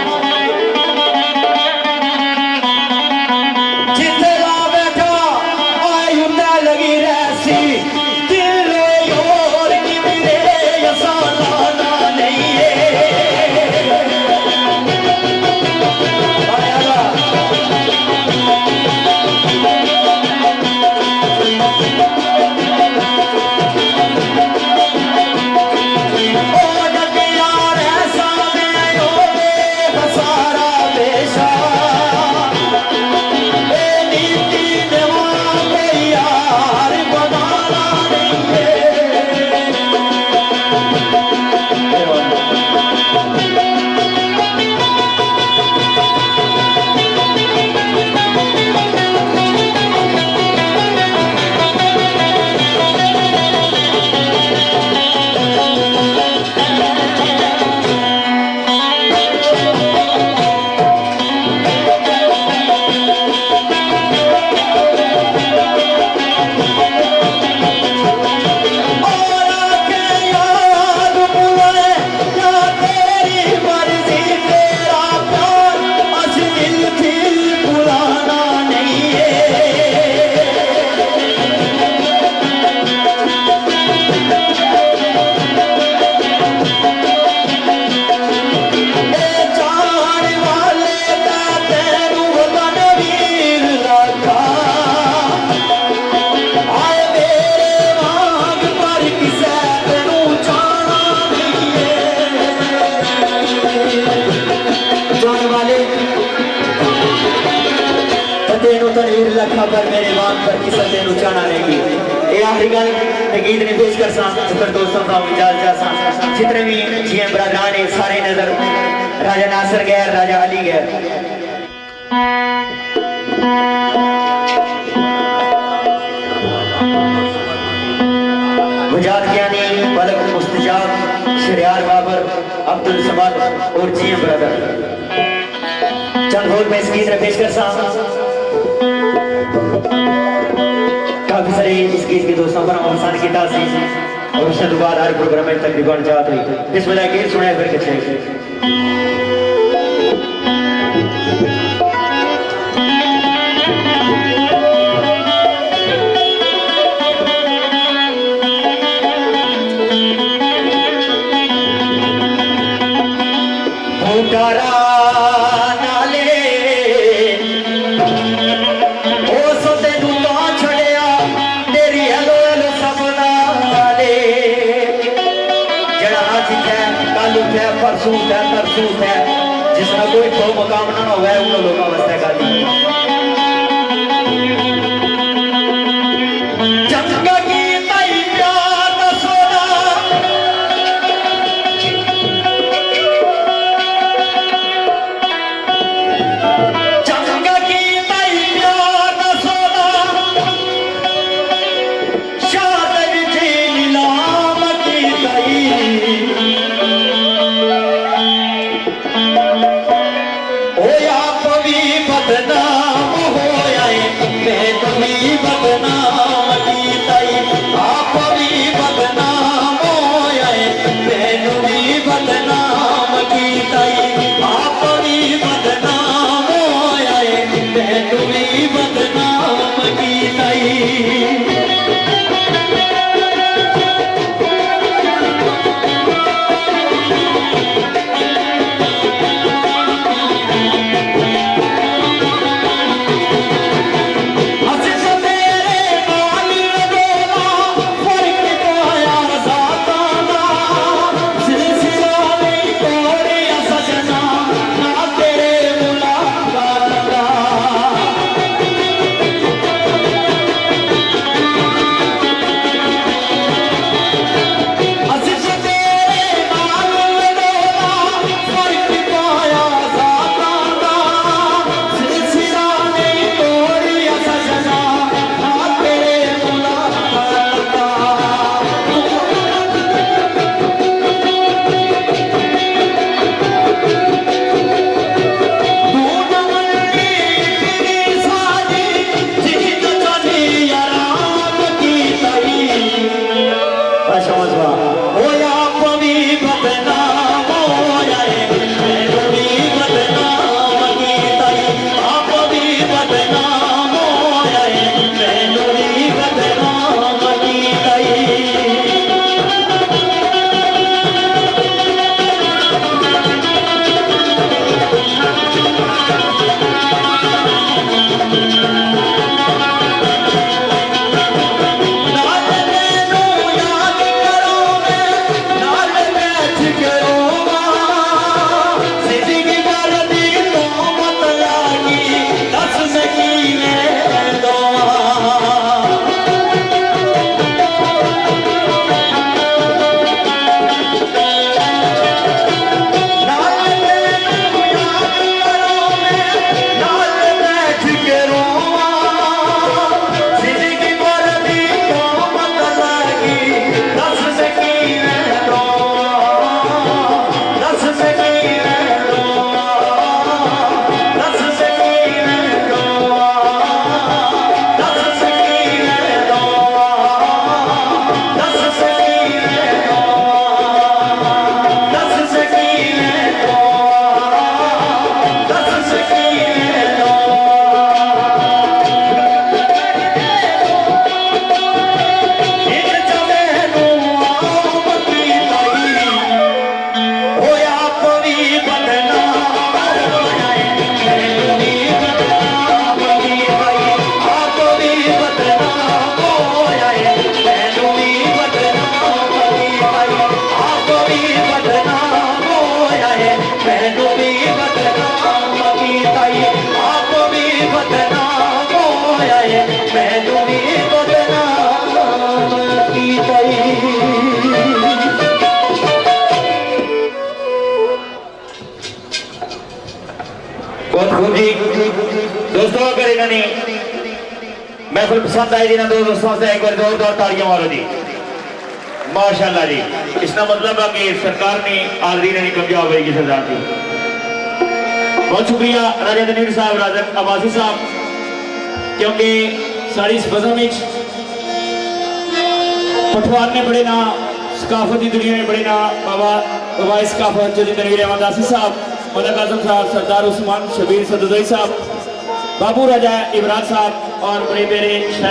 खबर मेरे वान पर किसी ने रुचाना नहीं ये आखिरी गल गीत ने पेश कर सा फिर दोस्तों का इजाजत जा सा जितने भी जीएम बरादरान है सारे नजर राजा नासिर गैर राजा अली गैर गुजात ज्ञानी मलक मुस्तजाब शरियार बाबर अब्दुल समद और जीएम ब्रदर चंद बोल में इस गीत ने पेश कर सा काफी सारे इस गीत के दोस्तों पर आसान की तासी और उससे दोबारा हर प्रोग्राम में तकरीबन जात हुई इस वजह गीत सुने फिर कुछ तरसूत है जिसमें कोई तो मुकाम ना हो गया उन लोगों वास्ते गाली चंगा की तई प्यार दा सोना चंगा की तई प्यार दा सोना शाद विच नीलाम की तई बदनाम होया मैं तुम्हें बदनाम की तई आप भी बदनाम होया मैं तुम्हें बदनाम की तई आप भी बदनाम होया मैं तुम्हें बदनाम की तई बहुत खूब जी दोस्तों, अगर इन्होंने महफिल पसंद आई जी ना दो दोस्तों से एक बार जोरदार तालियां मारो जी। माशाल्लाह जी, इसका मतलब है कि सरकार ने हाजरी नहीं कामयाब होगी सरदार जी। बहुत शुक्रिया राजा तनवीर साहब, राजा अब्बासी साहब, क्योंकि सारी इस बज़म में पठवार ने बड़े ना सकाफत की दुनिया में बड़े ना बाबा सकाफत जो तनवीर अहमद आसिफ साहब, मलक आजम साहब, सरदार उस्मान शबीर सदुदई साहब, बाबू राजा इमरान साहब और बड़े मेरे